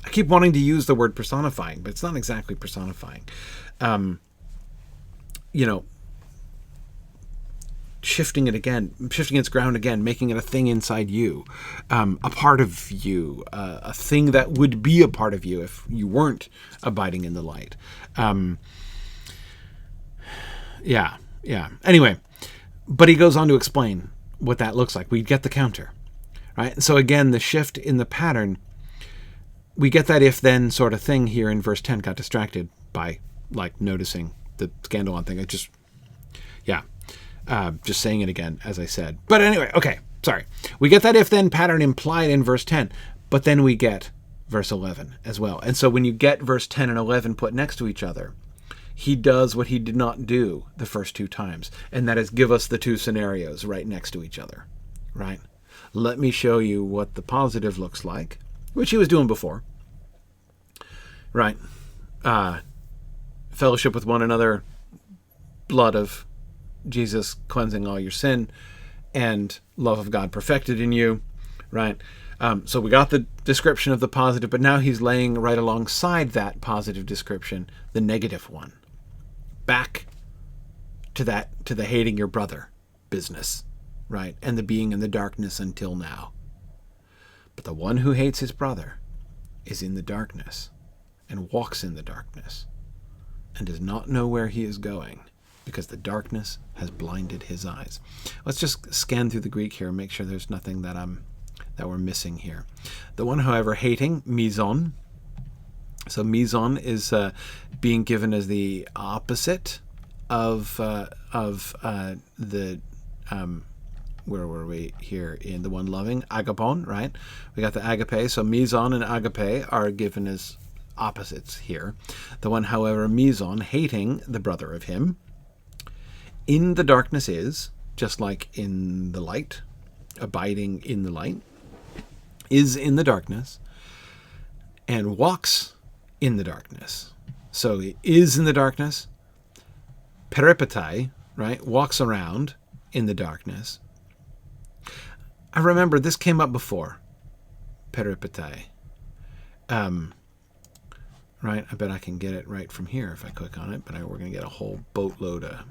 I keep wanting to use the word personifying, but it's not exactly personifying. Shifting its ground again, making it a thing inside you, a part of you, a thing that would be a part of you if you weren't abiding in the light. Yeah. Anyway, but he goes on to explain what that looks like. We get the counter, right? So again, the shift in the pattern, we get that if-then sort of thing here in verse 10. Got distracted by like noticing the scandalon thing. Just saying it again, as I said. But anyway, okay, sorry. We get that if-then pattern implied in verse 10, but then we get verse 11 as well. And so when you get verse 10 and 11 put next to each other, he does what he did not do the first two times, and that is give us the two scenarios right next to each other, right? Let me show you what the positive looks like, which he was doing before, right? Fellowship with one another, blood of Jesus cleansing all your sin, and love of God perfected in you, right? So we got the description of the positive, but now he's laying right alongside that positive description the negative one. Back to the hating your brother business, right? And the being in the darkness until now. But the one who hates his brother is in the darkness and walks in the darkness and does not know where he is going because the darkness has blinded his eyes. Let's just scan through the Greek here and make sure there's nothing that we're missing here. The one, however, hating, mizon. So mizon is being given as the opposite of the where were we here in the one loving, agapon, right? We got the agape. So mizon and agape are given as opposites here. The one, however, mizon, hating the brother of him, in the darkness is, just like in the light, abiding in the light, is in the darkness, and walks in the darkness. So he is in the darkness, peripetai, right, walks around in the darkness. I remember this came up before, peripetai. Right, I bet I can get it right from here if I click on it, but we're going to get a whole boatload of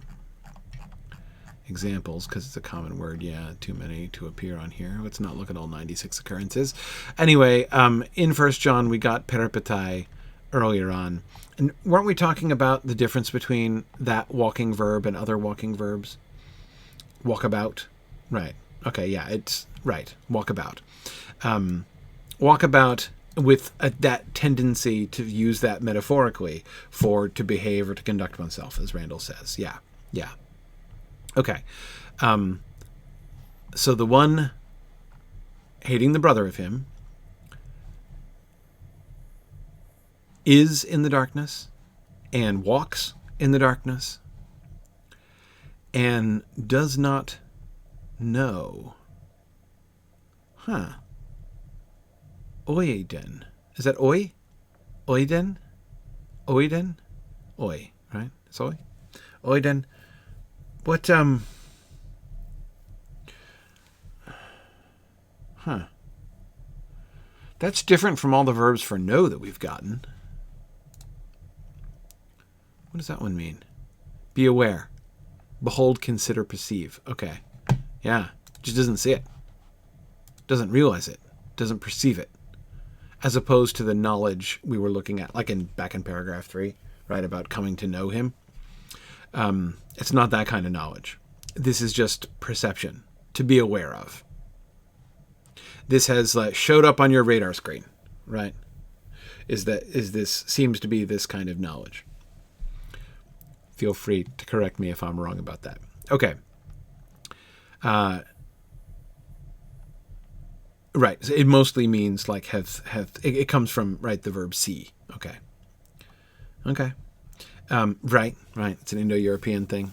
examples because it's a common word. Yeah, too many to appear on here. Let's not look at all 96 occurrences. Anyway, in 1 John, we got peripetai earlier on. And weren't we talking about the difference between that walking verb and other walking verbs? Walkabout. Right. Okay, yeah, it's right. Walkabout. Walkabout with that tendency to use that metaphorically for to behave or to conduct oneself, as Randall says. Yeah. Okay. So the one hating the brother of him is in the darkness and walks in the darkness and does not know. Oiden. Is that oi? Oiden? Oiden? Oi, right? It's oi? Oiden. What, That's different from all the verbs for know that we've gotten. What does that one mean? Be aware. Behold, consider, perceive. Okay. Yeah. Just doesn't see it. Doesn't realize it. Doesn't perceive it. As opposed to the knowledge we were looking at, like back in paragraph 3, right, about coming to know him. It's not that kind of knowledge. This is just perception, to be aware of. This has showed up on your radar screen, right? This seems to be this kind of knowledge. Feel free to correct me if I'm wrong about that. Okay. Right. So it mostly means like have. It comes from the verb see. Okay. Right. It's an Indo-European thing.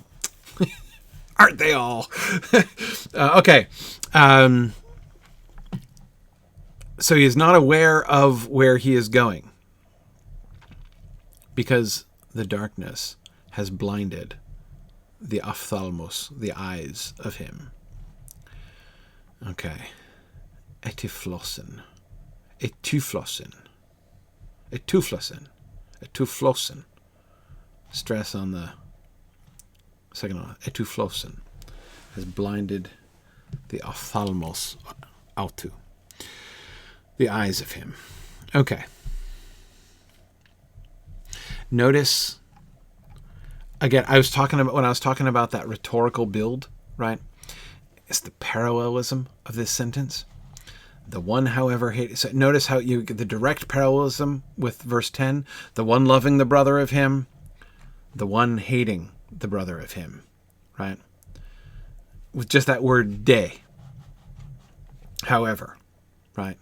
Aren't they all? Okay. So he is not aware of where he is going because the darkness has blinded the ophthalmos, the eyes of him. Okay. Etiflossen. Stress on the second one. Etuflossen has blinded the ophthalmos autu, the eyes of him. Okay. Notice again, I was talking about when I was talking about that rhetorical build, right? It's the parallelism of this sentence. The one, however, hates. So notice how you get the direct parallelism with verse 10. The one loving the brother of him, the one hating the brother of him, right? With just that word de. However, right?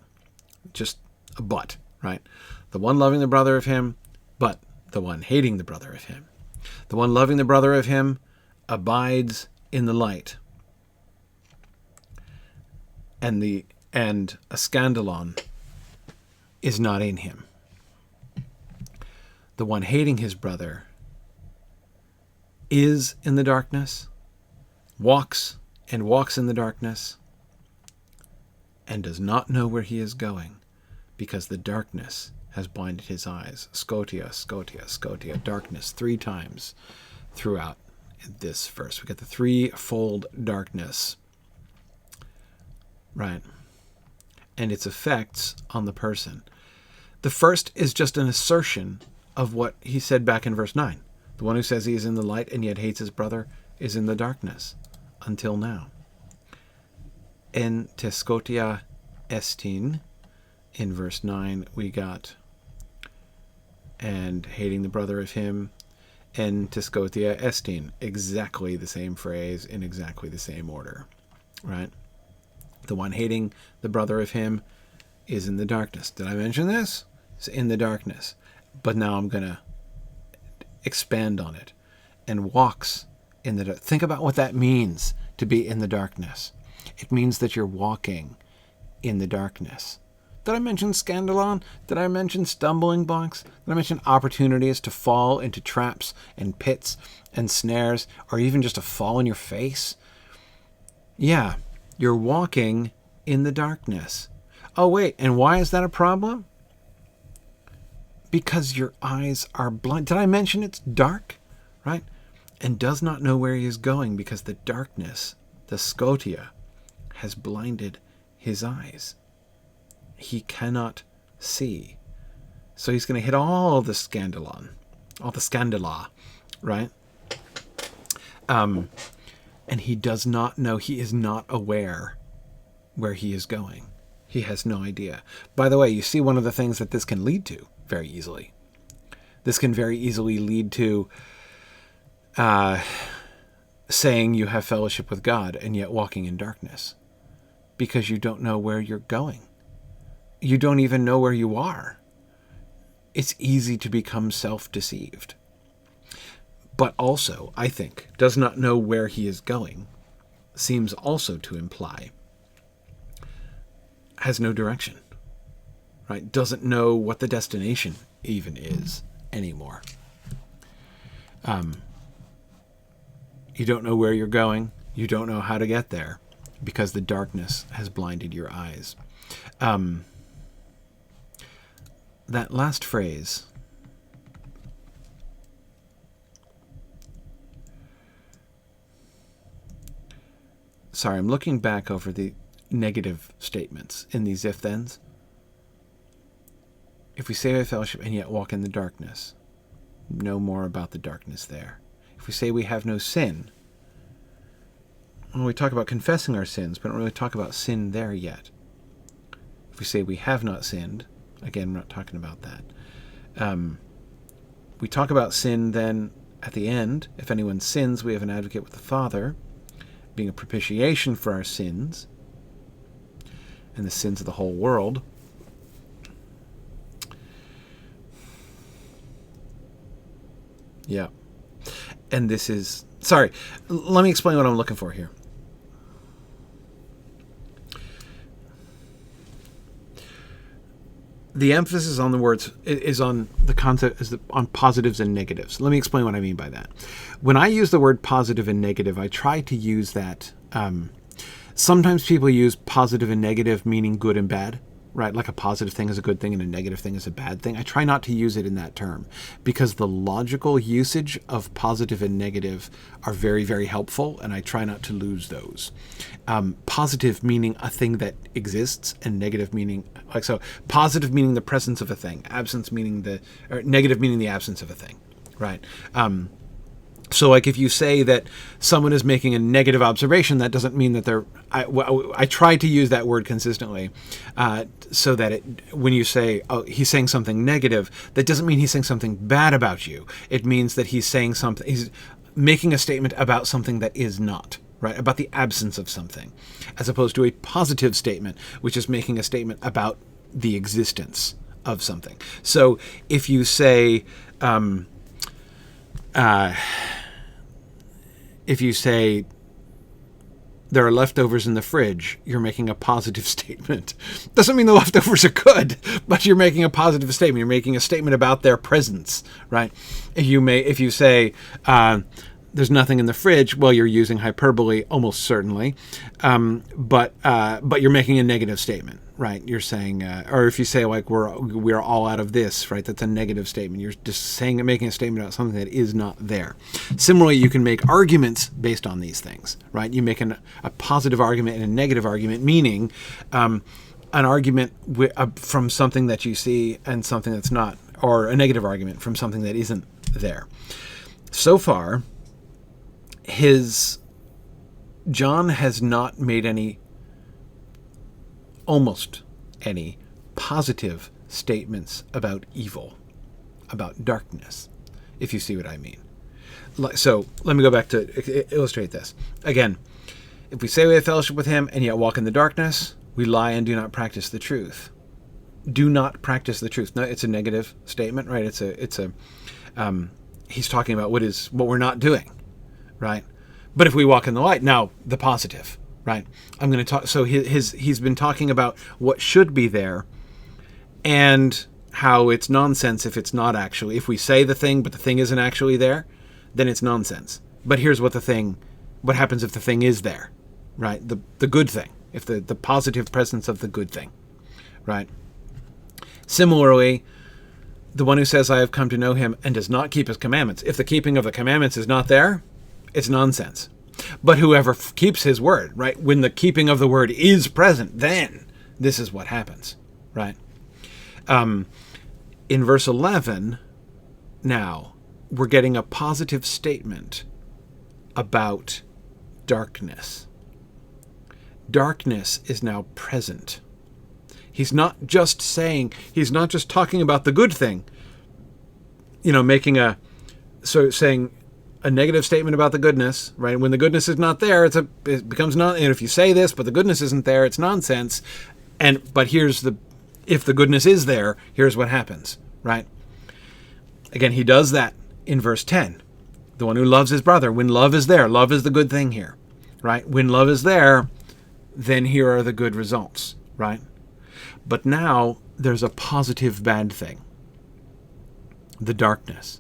Just a but, right? The one loving the brother of him, but the one hating the brother of him. The one loving the brother of him abides in the light. And a scandalon is not in him. The one hating his brother is in the darkness, walks in the darkness, and does not know where he is going, because the darkness has blinded his eyes. Scotia, scotia, scotia, darkness 3 times throughout this verse. We get the threefold darkness, right? And its effects on the person. The first is just an assertion of what he said back in verse 9. The one who says he is in the light and yet hates his brother is in the darkness until now. En te scotia estin, in verse 9, we got and hating the brother of him, en te scotia estin, exactly the same phrase in exactly the same order, right? The one hating the brother of him is in the darkness. Did I mention this? It's in the darkness. But now I'm going to expand on it. And walks in the dark. Think about what that means to be in the darkness. It means that you're walking in the darkness. Did I mention scandalon? Did I mention stumbling blocks? Did I mention opportunities to fall into traps and pits and snares, or even just to fall in your face? Yeah. You're walking in the darkness. Oh, wait, and why is that a problem? Because your eyes are blind. Did I mention it's dark? Right? And does not know where he is going because the darkness, the scotia, has blinded his eyes. He cannot see. So he's going to hit all the scandalon, all the scandala, right? And he does not know, he is not aware where he is going. He has no idea. By the way, you see one of the things that this can lead to very easily. This can very easily lead to saying you have fellowship with God and yet walking in darkness because you don't know where you're going. You don't even know where you are. It's easy to become self-deceived. But also, I think, does not know where he is going seems also to imply has no direction, right? Doesn't know what the destination even is anymore. You don't know where you're going. You don't know how to get there because the darkness has blinded your eyes. That last phrase, sorry, I'm looking back over the negative statements in these if-thens. If we say we have fellowship and yet walk in the darkness, know more about the darkness there. If we say we have no sin, well, we talk about confessing our sins, but don't really talk about sin there yet. If we say we have not sinned, again, we're not talking about that. We talk about sin then at the end. If anyone sins, we have an advocate with the Father, being a propitiation for our sins and the sins of the whole world. Yeah. And this is... Sorry, let me explain what I'm looking for here. The emphasis on the words is on the concept, on positives and negatives. Let me explain what I mean by that. When I use the word positive and negative, I try to use that. Sometimes people use positive and negative meaning good and bad, right? Like a positive thing is a good thing and a negative thing is a bad thing. I try not to use it in that term because the logical usage of positive and negative are very, very helpful, and I try not to lose those. Positive meaning a thing that exists, and negative meaning, like, so positive meaning the presence of a thing, absence meaning or negative meaning the absence of a thing, right? So, like, if you say that someone is making a negative observation, that doesn't mean that they're... I try to use that word consistently, so that when you say, oh, he's saying something negative, that doesn't mean he's saying something bad about you. It means that he's saying something... He's making a statement about something that is not, right? About the absence of something, as opposed to a positive statement, which is making a statement about the existence of something. So, if you say... if you say there are leftovers in the fridge, you're making a positive statement. Doesn't mean the leftovers are good, but you're making a positive statement. You're making a statement about their presence, right? If you say there's nothing in the fridge, well, you're using hyperbole almost certainly, but you're making a negative statement, right? You're saying, or if you say like we're all out of this, right? That's a negative statement. You're just making a statement about something that is not there. Similarly, you can make arguments based on these things, right? You make a positive argument and a negative argument, meaning an argument from something that you see and something that's not, or a negative argument from something that isn't there. So far, John has not made almost any positive statements about evil, about darkness, if you see what I mean. So let me go back to illustrate this. Again, if we say we have fellowship with him and yet walk in the darkness, we lie and do not practice the truth. Do not practice the truth. No, it's a negative statement, right? He's talking about what we're not doing, right? But if we walk in the light, now the positive, right? I'm going to talk. So he's been talking about what should be there, and how it's nonsense if it's not actually. If we say the thing, but the thing isn't actually there, then it's nonsense. But here's what happens if the thing is there, right? The good thing, if the positive presence of the good thing, right? Similarly, the one who says, I have come to know him and does not keep his commandments. If the keeping of the commandments is not there, it's nonsense. But whoever keeps his word, right? When the keeping of the word is present, then this is what happens, right? In verse 11, now, we're getting a positive statement about darkness. Darkness is now present. He's not just talking about the good thing, saying a negative statement about the goodness, right? When the goodness is not there, it becomes not, and if you say this, but the goodness isn't there, it's nonsense. But if the goodness is there, here's what happens, right? Again, he does that in verse 10. The one who loves his brother, when love is there, love is the good thing here, right? When love is there, then here are the good results, right? But now there's a positive bad thing. The darkness.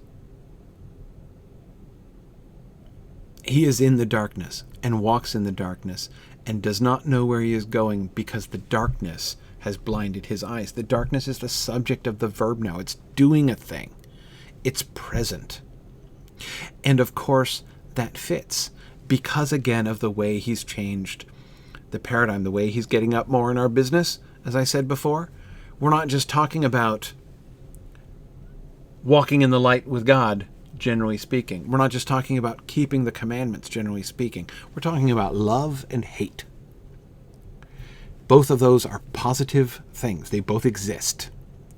He is in the darkness and walks in the darkness and does not know where he is going because the darkness has blinded his eyes. The darkness is the subject of the verb now. It's doing a thing. It's present. And of course, that fits because, again, of the way he's changed the paradigm, the way he's getting up more in our business. As I said before, we're not just talking about walking in the light with God, generally speaking. We're not just talking about keeping the commandments, generally speaking. We're talking about love and hate. Both of those are positive things. They both exist.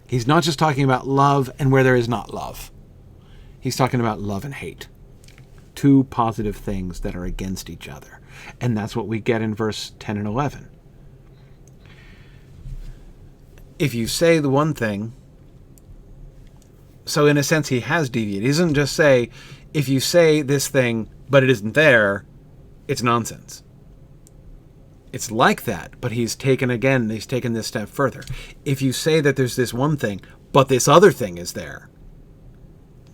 He's not just talking about love and where there is not love. He's talking about love and hate. Two positive things that are against each other. And that's what we get in verse 10 and 11. If you say the one thing, so in a sense he has deviated. He doesn't just say, if you say this thing, but it isn't there, it's nonsense. It's like that, but he's taken this step further. If you say that there's this one thing, but this other thing is there,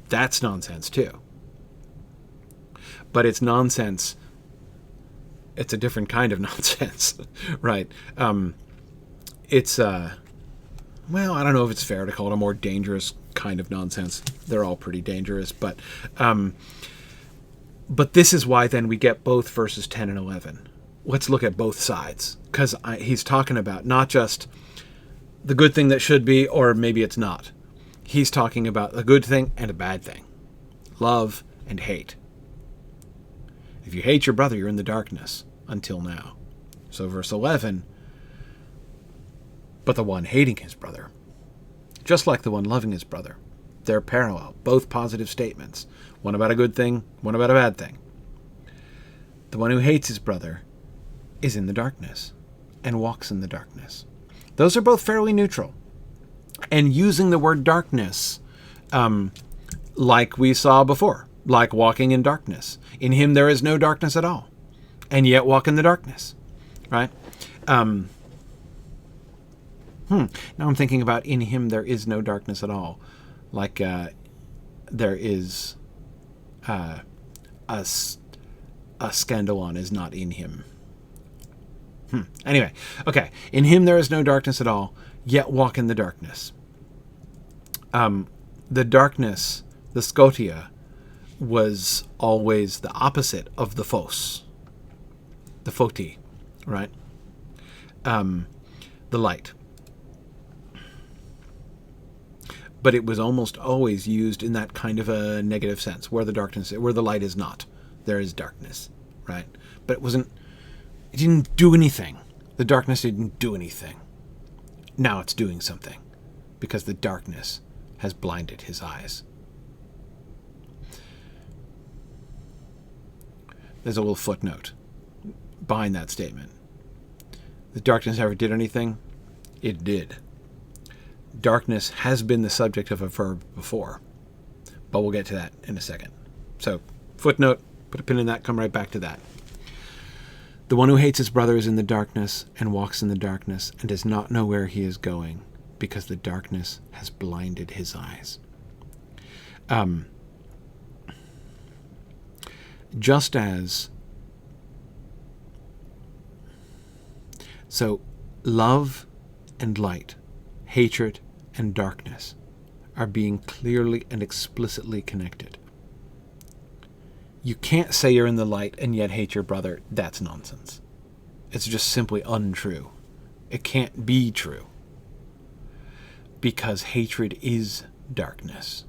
that's nonsense too. But it's nonsense. It's a different kind of nonsense, right? Well, I don't know if it's fair to call it a more dangerous kind of nonsense. They're all pretty dangerous, but this is why then we get both verses 10 and 11. Let's look at both sides, because he's talking about not just the good thing that should be, or maybe it's not. He's talking about a good thing and a bad thing, love and hate, If you hate your brother, you're in the darkness until now. So verse 11, but the one hating his brother, just like the one loving his brother, they're parallel, both positive statements. One about a good thing, one about a bad thing. The one who hates his brother is in the darkness and walks in the darkness. Those are both fairly neutral. And using the word darkness, like we saw before, like walking in darkness. In him there is no darkness at all, and yet walk in the darkness, right? Now I'm thinking about in him there is no darkness at all, like there is a scandalon is not in him. Anyway, okay. In him there is no darkness at all, yet walk in the darkness. The darkness, the scotia, was always the opposite of the phos, the photi, right? The light. But it was almost always used in that kind of a negative sense, where the light is not, there is darkness, right? But it didn't do anything. The darkness didn't do anything. Now it's doing something, because the darkness has blinded his eyes. There's a little footnote behind that statement. The darkness never did anything. It did. Darkness has been the subject of a verb before, but we'll get to that in a second. So, footnote, put a pin in that, come right back to that. The one who hates his brother is in the darkness and walks in the darkness and does not know where he is going, because the darkness has blinded his eyes. Just as... So, love and light, hatred and darkness are being clearly and explicitly connected. You can't say you're in the light and yet hate your brother. That's nonsense. It's just simply untrue. It can't be true. Because hatred is darkness.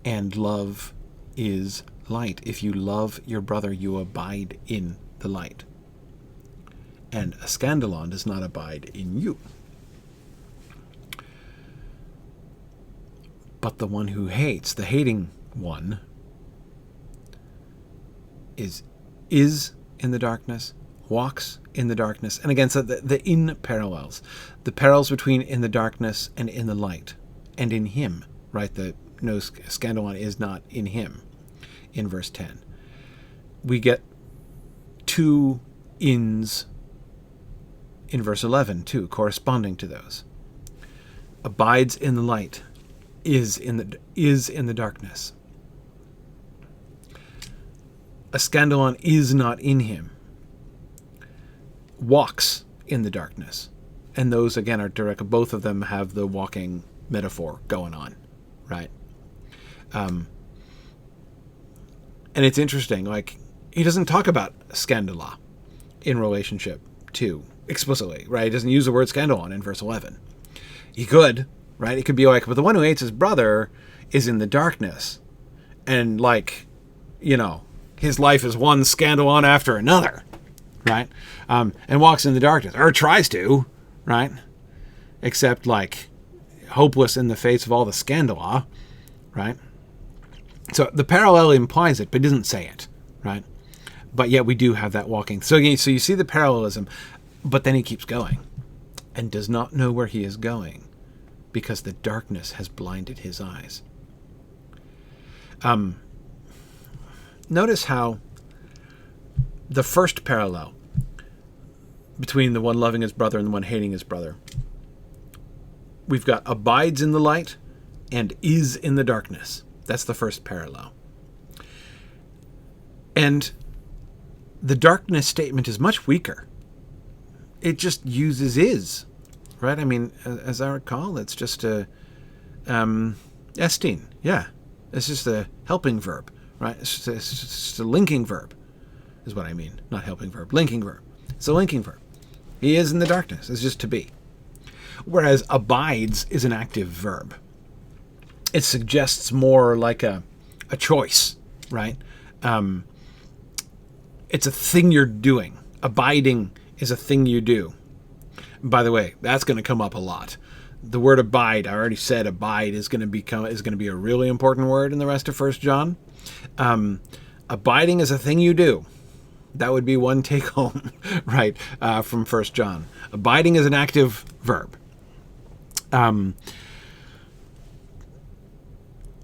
And love is light. If you love your brother, you abide in the light. And a scandalon does not abide in you. But the one who hates, the hating one, is in the darkness, walks in the darkness. And again, so the in parallels. The parallels between in the darkness and in the light. And in him, right? The no scandalon is not in him in verse 10. We get two ins in verse 11 too, corresponding to those. Abides in the light, is in the darkness. A scandalon is not in him, walks in the darkness. And those, again, are direct. Both of them have the walking metaphor going on, right? And it's interesting, like, he doesn't talk about scandala in relationship to explicitly, right? He doesn't use the word scandalon in verse 11. He could, right? It could be like, but the one who hates his brother is in the darkness. And, like, you know, his life is one scandalon after another, right? And walks in the darkness, or tries to, right? Except, like, hopeless in the face of all the scandala, right? So the parallel implies it, but doesn't say it, right? But yet we do have that walking. So you see the parallelism, but then he keeps going and does not know where he is going because the darkness has blinded his eyes. Notice how the first parallel between the one loving his brother and the one hating his brother, we've got abides in the light and is in the darkness. That's the first parallel. And the darkness statement is much weaker. It just uses is, right? I mean, as I recall, it's just a estin. Yeah. It's just a helping verb, right? It's just a linking verb is what I mean. Not helping verb, linking verb. It's a linking verb. He is in the darkness. It's just to be. Whereas abides is an active verb. It suggests more like a choice, right? It's a thing you're doing. Abiding is a thing you do. By the way, that's going to come up a lot. The word abide, I already said abide is going to be a really important word in the rest of First John. Abiding is a thing you do. That would be one take home, right, from First John. Abiding is an active verb.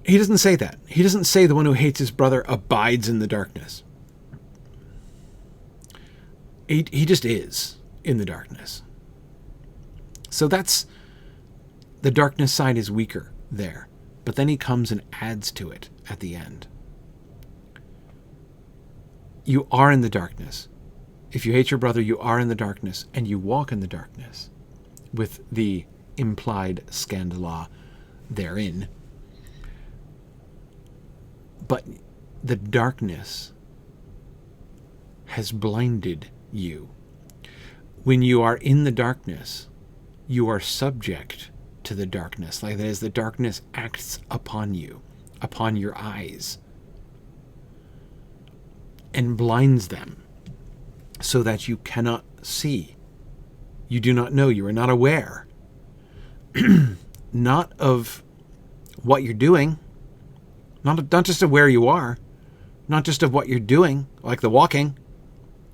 He doesn't say that. He doesn't say the one who hates his brother abides in the darkness. He just is in the darkness. So that's, the darkness side is weaker there. But then he comes and adds to it at the end. You are in the darkness. If you hate your brother, you are in the darkness, and you walk in the darkness, with the implied scandala therein. But the darkness has blinded you. When you are in the darkness, you are subject to the darkness. Like that is, the darkness acts upon you, upon your eyes, and blinds them so that you cannot see. You do not know. You are not aware. Not of what you're doing. Not just of where you are. Not just of what you're doing, like the walking,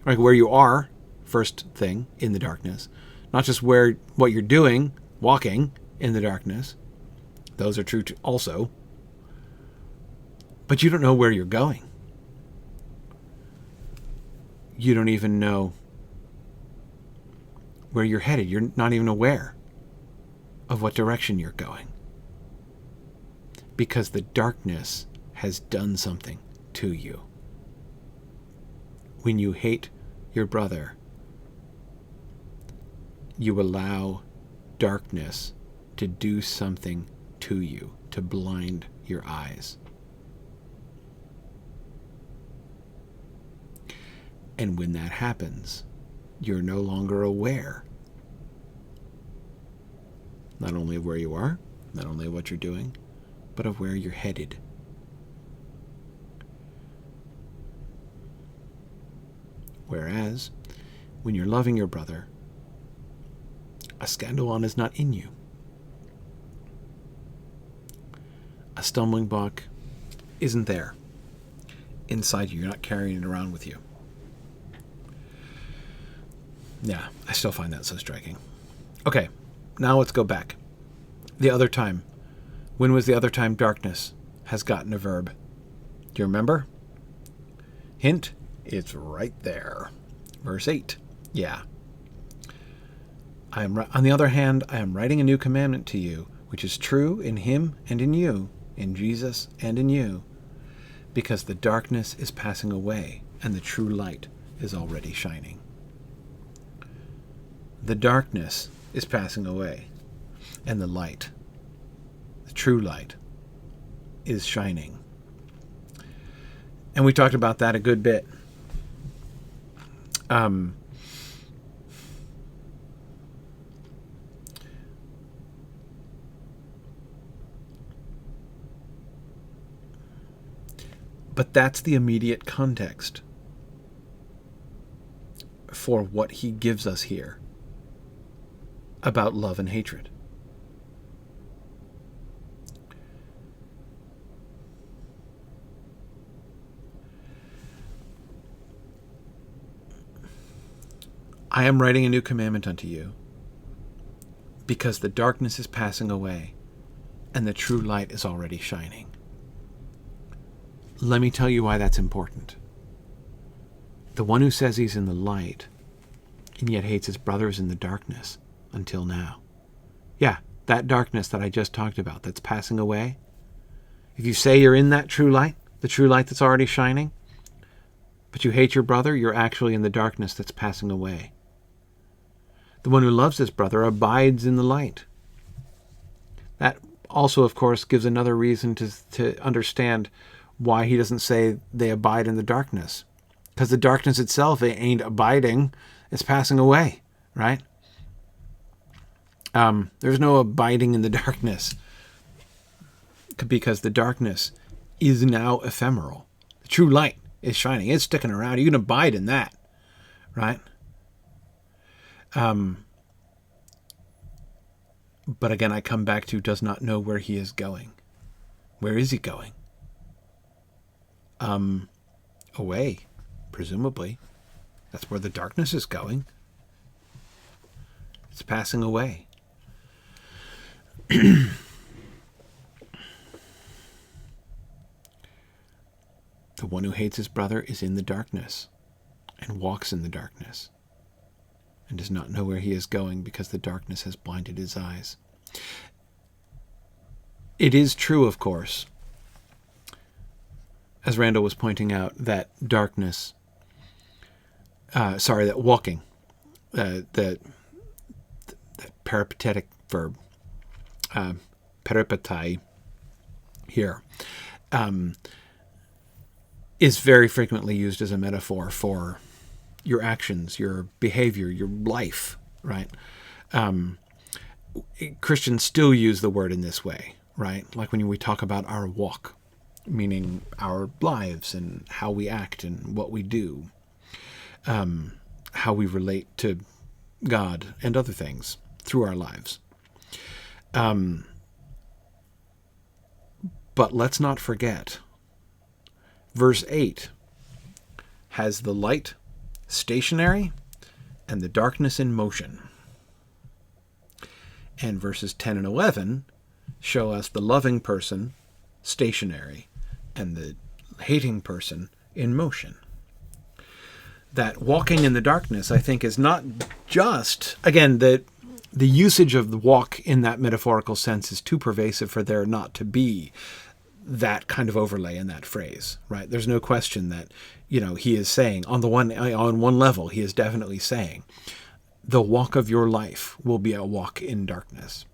like where you are, first thing, in the darkness. Not just what you're doing, walking in the darkness. Those are true also. But you don't know where you're going. You don't even know where you're headed. You're not even aware of what direction you're going. Because the darkness has done something to you. When you hate your brother, you allow darkness to do something to you, to blind your eyes. And when that happens, you're no longer aware, not only of where you are, not only of what you're doing, but of where you're headed. Whereas, when you're loving your brother, a scandalon is not in you. A stumbling block isn't there inside you. You're not carrying it around with you. Yeah, I still find that so striking. Okay, now let's go back. The other time. When was the other time darkness has gotten a verb? Do you remember? Hint, it's right there. Verse 8. Yeah. On the other hand, I am writing a new commandment to you, which is true in him and in you, in Jesus and in you, because the darkness is passing away and the true light is already shining. The darkness is passing away, and the light, the true light, is shining. And we talked about that a good bit. But that's the immediate context for what he gives us here about love and hatred. I am writing a new commandment unto you, because the darkness is passing away and the true light is already shining. Let me tell you why that's important. The one who says he's in the light and yet hates his brothers in the darkness until now. Yeah, that darkness that I just talked about that's passing away. If you say you're in that true light, the true light that's already shining, but you hate your brother, you're actually in the darkness that's passing away. The one who loves his brother abides in the light. That also, of course, gives another reason to understand why he doesn't say they abide in the darkness. Because the darkness itself ain't abiding, it's passing away, right? There's no abiding in the darkness, because the darkness is now ephemeral. The true light is shining. It's sticking around. You can abide in that, right? But again, I come back to does not know where he is going. Where is he going? Away, presumably. That's where the darkness is going. It's passing away. The one who hates his brother is in the darkness and walks in the darkness and does not know where he is going because the darkness has blinded his eyes. It is true, of course, as Randall was pointing out, that darkness, that walking, that peripatetic verb, peripatai here, is very frequently used as a metaphor for your actions, your behavior, your life, right? Christians still use the word in this way, right? Like when we talk about our walk, meaning our lives and how we act and what we do, how we relate to God and other things through our lives. But let's not forget, verse 8 has the light stationary and the darkness in motion. And verses 10 and 11 show us the loving person stationary and the hating person in motion. That walking in the darkness, I think, is not just, again, the usage of the walk in that metaphorical sense is too pervasive for there not to be that kind of overlay in that phrase, right? There's no question that, he is saying on one level, he is definitely saying the walk of your life will be a walk in darkness,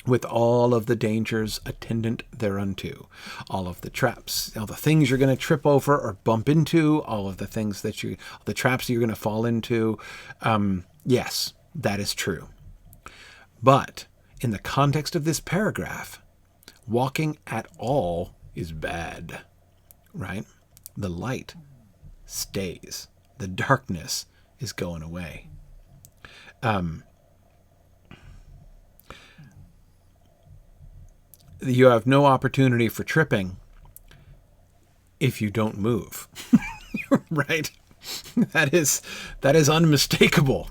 with all of the dangers attendant thereunto, all of the traps, all the things you're going to trip over or bump into, all of the things the traps that you're going to fall into. Yes, that is true. But in the context of this paragraph, walking at all is bad, right? The light stays. The darkness is going away. You have no opportunity for tripping if you don't move, right? That is unmistakable.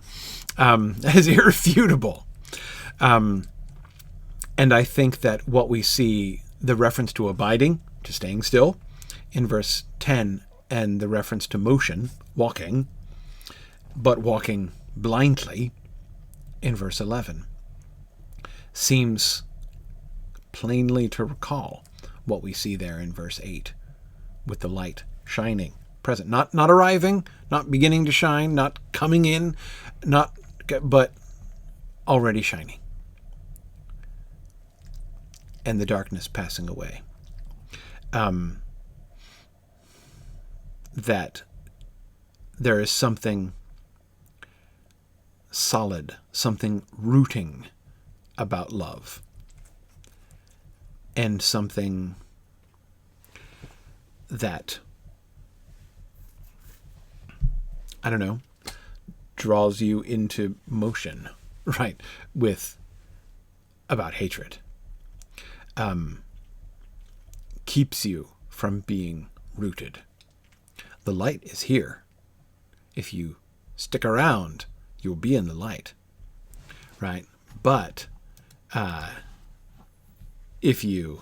That is irrefutable. And I think that what we see, the reference to abiding, to staying still, in verse 10, and the reference to motion, walking, but walking blindly, in verse 11, seems plainly to recall what we see there in verse 8, with the light shining, present, not arriving, not beginning to shine, not coming in, but already shining, and the darkness passing away. That there is something solid, something rooting about love, and something that, draws you into motion, right, about hatred. Keeps you from being rooted. The light is here. If you stick around, you'll be in the light, right? But if you,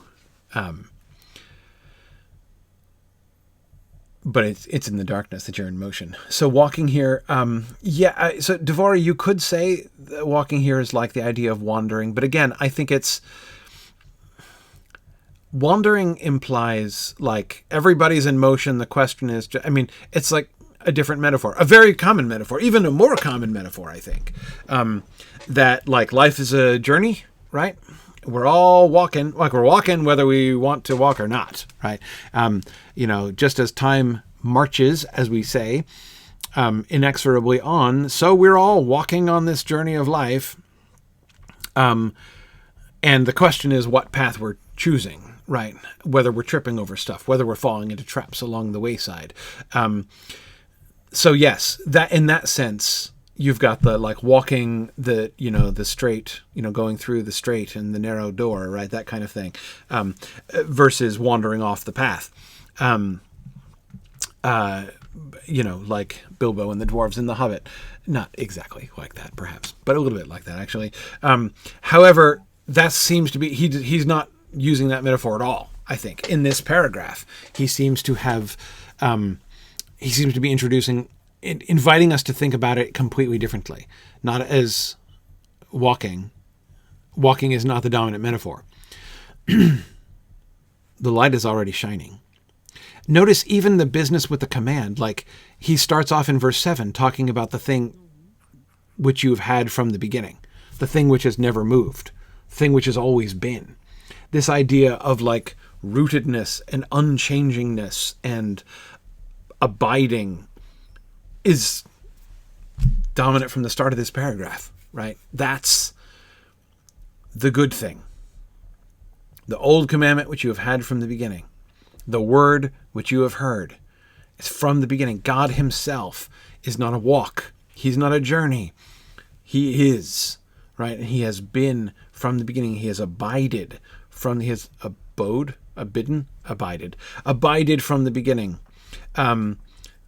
but it's in the darkness that you're in motion. So walking here, so Devora, you could say that walking here is like the idea of wandering, but again, I think wandering implies like everybody's in motion. The question is, it's like a different metaphor, a very common metaphor, even a more common metaphor, I think, that like life is a journey, right? We're all walking, like we're walking whether we want to walk or not, right? Just as time marches, as we say, inexorably on, so we're all walking on this journey of life. And the question is what path we're choosing. right? Whether we're tripping over stuff, whether we're falling into traps along the wayside. So yes, that in that sense, you've got the like walking the, the straight, going through the straight and the narrow door, right? That kind of thing, versus wandering off the path. Like Bilbo and the dwarves in The Hobbit. Not exactly like that, perhaps, but a little bit like that, actually. However, that seems to be, he's not using that metaphor at all, I think. In this paragraph, he seems to have, he seems to be inviting us to think about it completely differently. Not as walking. Walking is not the dominant metaphor. The light is already shining. Notice even the business with the command, like he starts off in verse 7 talking about the thing which you've had from the beginning, the thing which has never moved, the thing which has always been. This idea of like rootedness and unchangingness and abiding is dominant from the start of this paragraph, right? That's the good thing. The old commandment which you have had from the beginning. The word which you have heard is from the beginning. God himself is not a walk. He's not a journey. He is, right? And he has been from the beginning. He has abided from his abode, abided from the beginning. I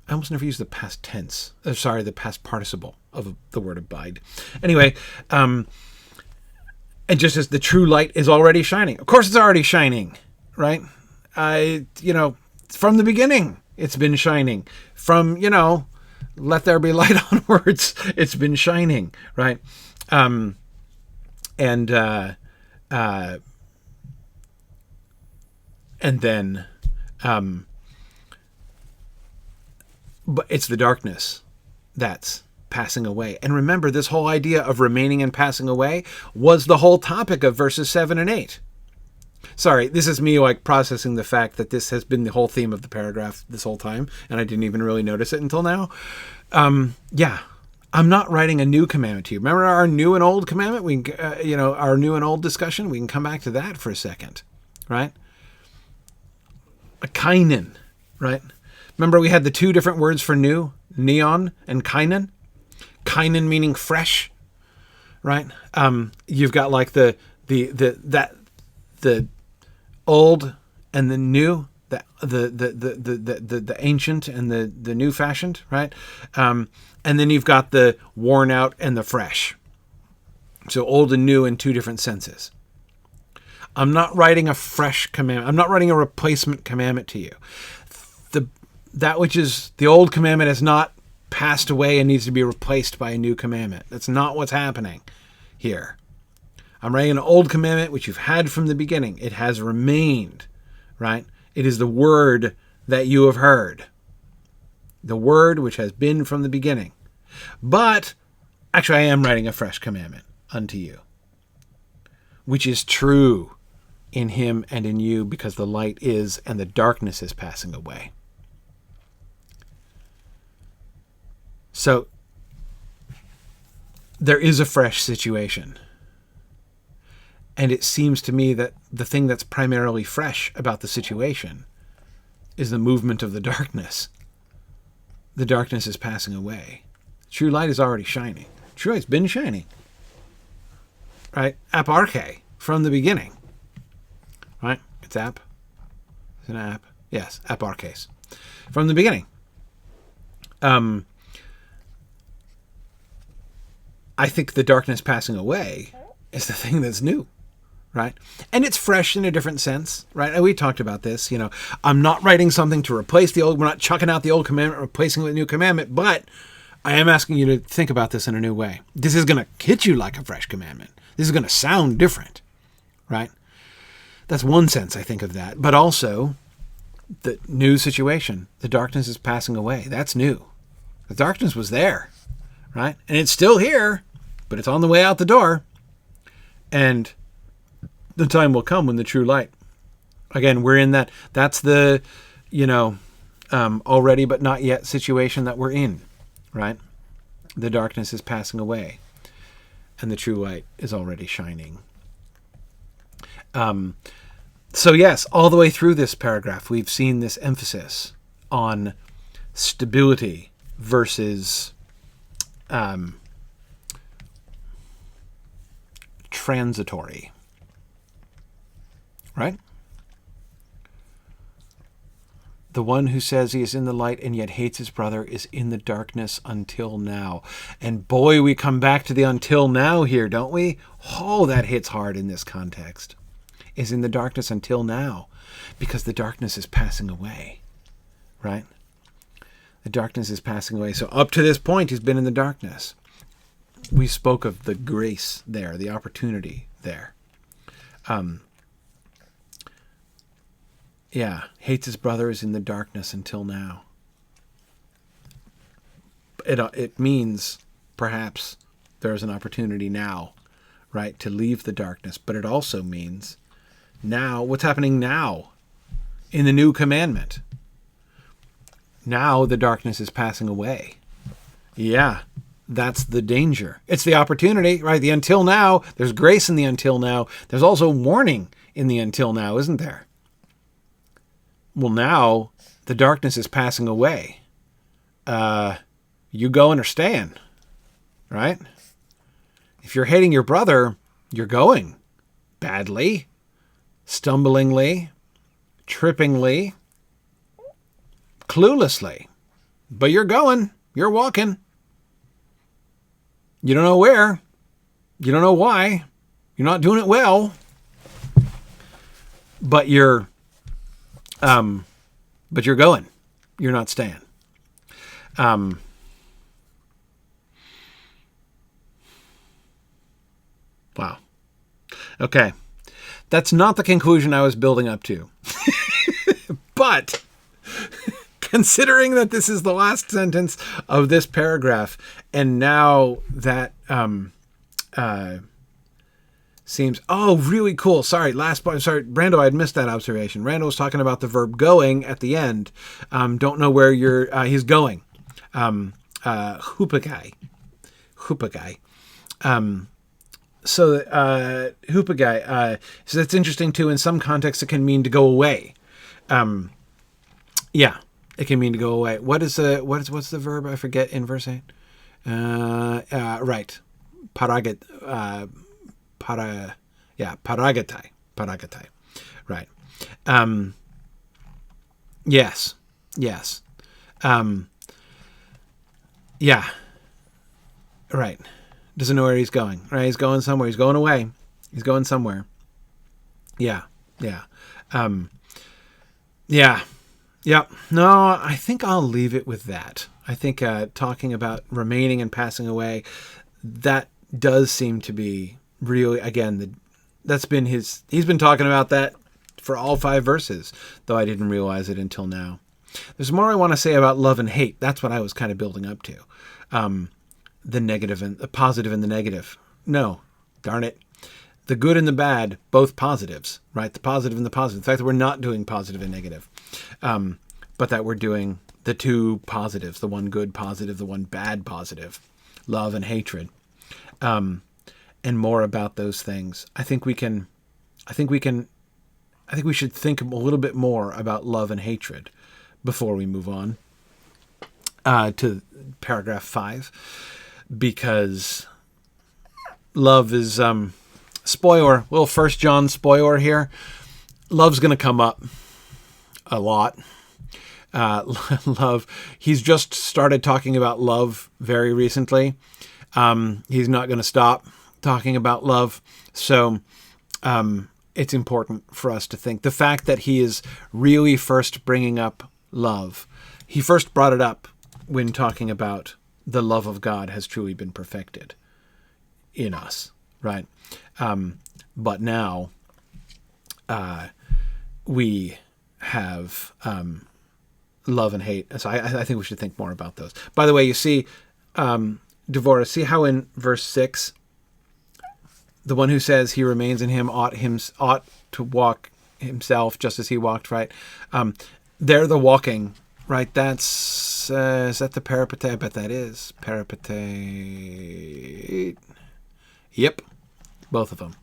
almost never use the past tense. The past participle of the word abide. Anyway, and just as the true light is already shining. Of course it's already shining, right? From the beginning, it's been shining. From, let there be light onwards, it's been shining, right? But it's the darkness that's passing away. And remember, this whole idea of remaining and passing away was the whole topic of verses 7 and 8. Sorry, this is me like processing the fact that this has been the whole theme of the paragraph this whole time, and I didn't even really notice it until now. I'm not writing a new commandment to you. Remember our new and old commandment? Our new and old discussion? We can come back to that for a second, right? A kainan, right? Remember we had the two different words for new, neon and kainan? Kainan meaning fresh, right? You've got like the old and the new, the ancient and the new fashioned, right? And then you've got the worn out and the fresh. So old and new in two different senses. I'm not writing a fresh commandment. I'm not writing a replacement commandment to you. That which is the old commandment has not passed away and needs to be replaced by a new commandment. That's not what's happening here. I'm writing an old commandment which you've had from the beginning. It has remained, right? It is the word that you have heard. The word which has been from the beginning. But, actually I am writing a fresh commandment unto you, which is true in him and in you, because the light is and the darkness is passing away. So, there is a fresh situation. And it seems to me that the thing that's primarily fresh about the situation is the movement of the darkness. The darkness is passing away. True light is already shining. True light's been shining. Right? Aparche, from the beginning. Right? It's app. It's an app. Yes, aparches. From the beginning. I think the darkness passing away is the thing that's new. Right? And it's fresh in a different sense, right? And we talked about this, I'm not writing something to replace the old, we're not chucking out the old commandment, replacing it with a new commandment, but I am asking you to think about this in a new way. This is going to hit you like a fresh commandment. This is going to sound different, right? That's one sense I think of that, but also the new situation, the darkness is passing away. That's new. The darkness was there, right? And it's still here, but it's on the way out the door. And the time will come when the true light. Again, we're in that's the, already but not yet situation that we're in, right? The darkness is passing away and the true light is already shining. So yes, all the way through this paragraph, we've seen this emphasis on stability versus transitory. Right? The one who says he is in the light and yet hates his brother is in the darkness until now. And boy, we come back to the until now here, don't we? Oh, that hits hard in this context. Is in the darkness until now, because the darkness is passing away, right? The darkness is passing away. So up to this point, he's been in the darkness. We spoke of the grace there, the opportunity there. Hates his brother is in the darkness until now. It means perhaps there's an opportunity now, right, to leave the darkness. But it also means now, what's happening now in the new commandment? Now the darkness is passing away. Yeah, that's the danger. It's the opportunity, right? The until now, there's grace in the until now. There's also warning in the until now, isn't there? Well, now the darkness is passing away. You going or staying, right? If you're hating your brother, you're going badly, stumblingly, trippingly, cluelessly. But you're going, you're walking. You don't know where. You don't know why. You're not doing it well. But you're going. You're not staying. Wow. Okay. That's not the conclusion I was building up to. But considering that this is the last sentence of this paragraph, and now that seems, really cool. Sorry, Brando, I had missed that observation. Brando was talking about the verb going at the end. Don't know where he's going. Hupagai. So hupagai. So that's interesting too. In some contexts, it can mean to go away. It can mean to go away. What's the verb? I forget in verse 8. Right. Paragatai. Right. Yes. Right. Doesn't know where he's going. Right. He's going somewhere. He's going away. He's going somewhere. Yeah. No, I think I'll leave it with that. I think talking about remaining and passing away, that does seem to be really, again, he's been talking about that for all 5 verses, though I didn't realize it until now. There's more I want to say about love and hate. That's what I was kind of building up to. The negative and the positive and the negative. No, darn it. The good and the bad, both positives, right? The positive and the positive. The fact that we're not doing positive and negative, but that we're doing the 2 positives, the one good positive, the one bad positive, love and hatred, and more about those things. I think we should think a little bit more about love and hatred before we move on to paragraph 5, because love is spoiler, little 1 John spoiler here. Love's going to come up a lot. Love. He's just started talking about love very recently. He's not going to stop talking about love. So it's important for us to think. The fact that he is really first bringing up love. He first brought it up when talking about the love of God has truly been perfected in us, right? But now we have love and hate. So I think we should think more about those. By the way, you see, Devorah, see how in verse 6, the one who says he remains in him ought to walk himself just as he walked, right? They're the walking, right? That's, is that the peripete? I bet that is. Peripete. Yep. Both of them.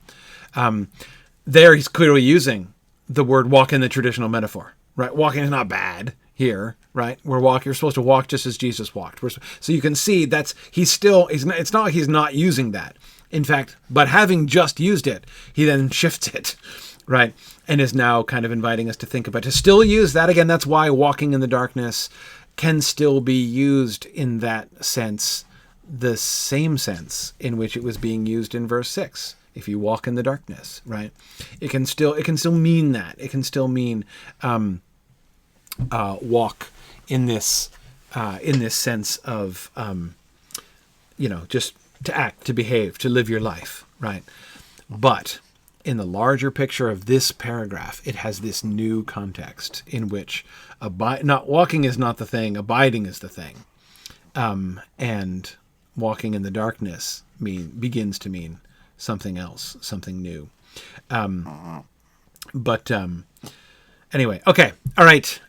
There he's clearly using the word walk in the traditional metaphor, right? Walking is not bad here, right? You're supposed to walk just as Jesus walked. So you can see it's not like he's not using that. In fact, but having just used it, he then shifts it, right? And is now kind of inviting us to think about, to still use that again. That's why walking in the darkness can still be used in that sense, the same sense in which it was being used in verse 6. If you walk in the darkness, right? It can still mean that. It can still mean walk in this sense of just to act, to behave, to live your life, right? But in the larger picture of this paragraph, it has this new context in which not walking is not the thing, abiding is the thing, and walking in the darkness begins to mean something else, something new. Anyway, okay, all right.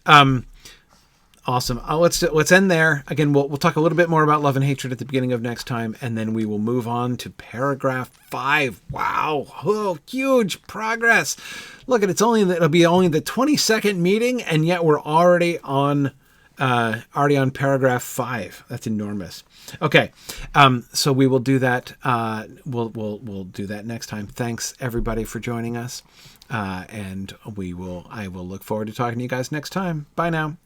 Awesome. Let's end there. Again, we'll talk a little bit more about love and hatred at the beginning of next time, and then we will move on to paragraph 5. Wow, huge progress! Look at it'll be only the 22nd meeting, and yet we're already on paragraph 5. That's enormous. Okay, so we will do that. We'll do that next time. Thanks everybody for joining us, and I will look forward to talking to you guys next time. Bye now.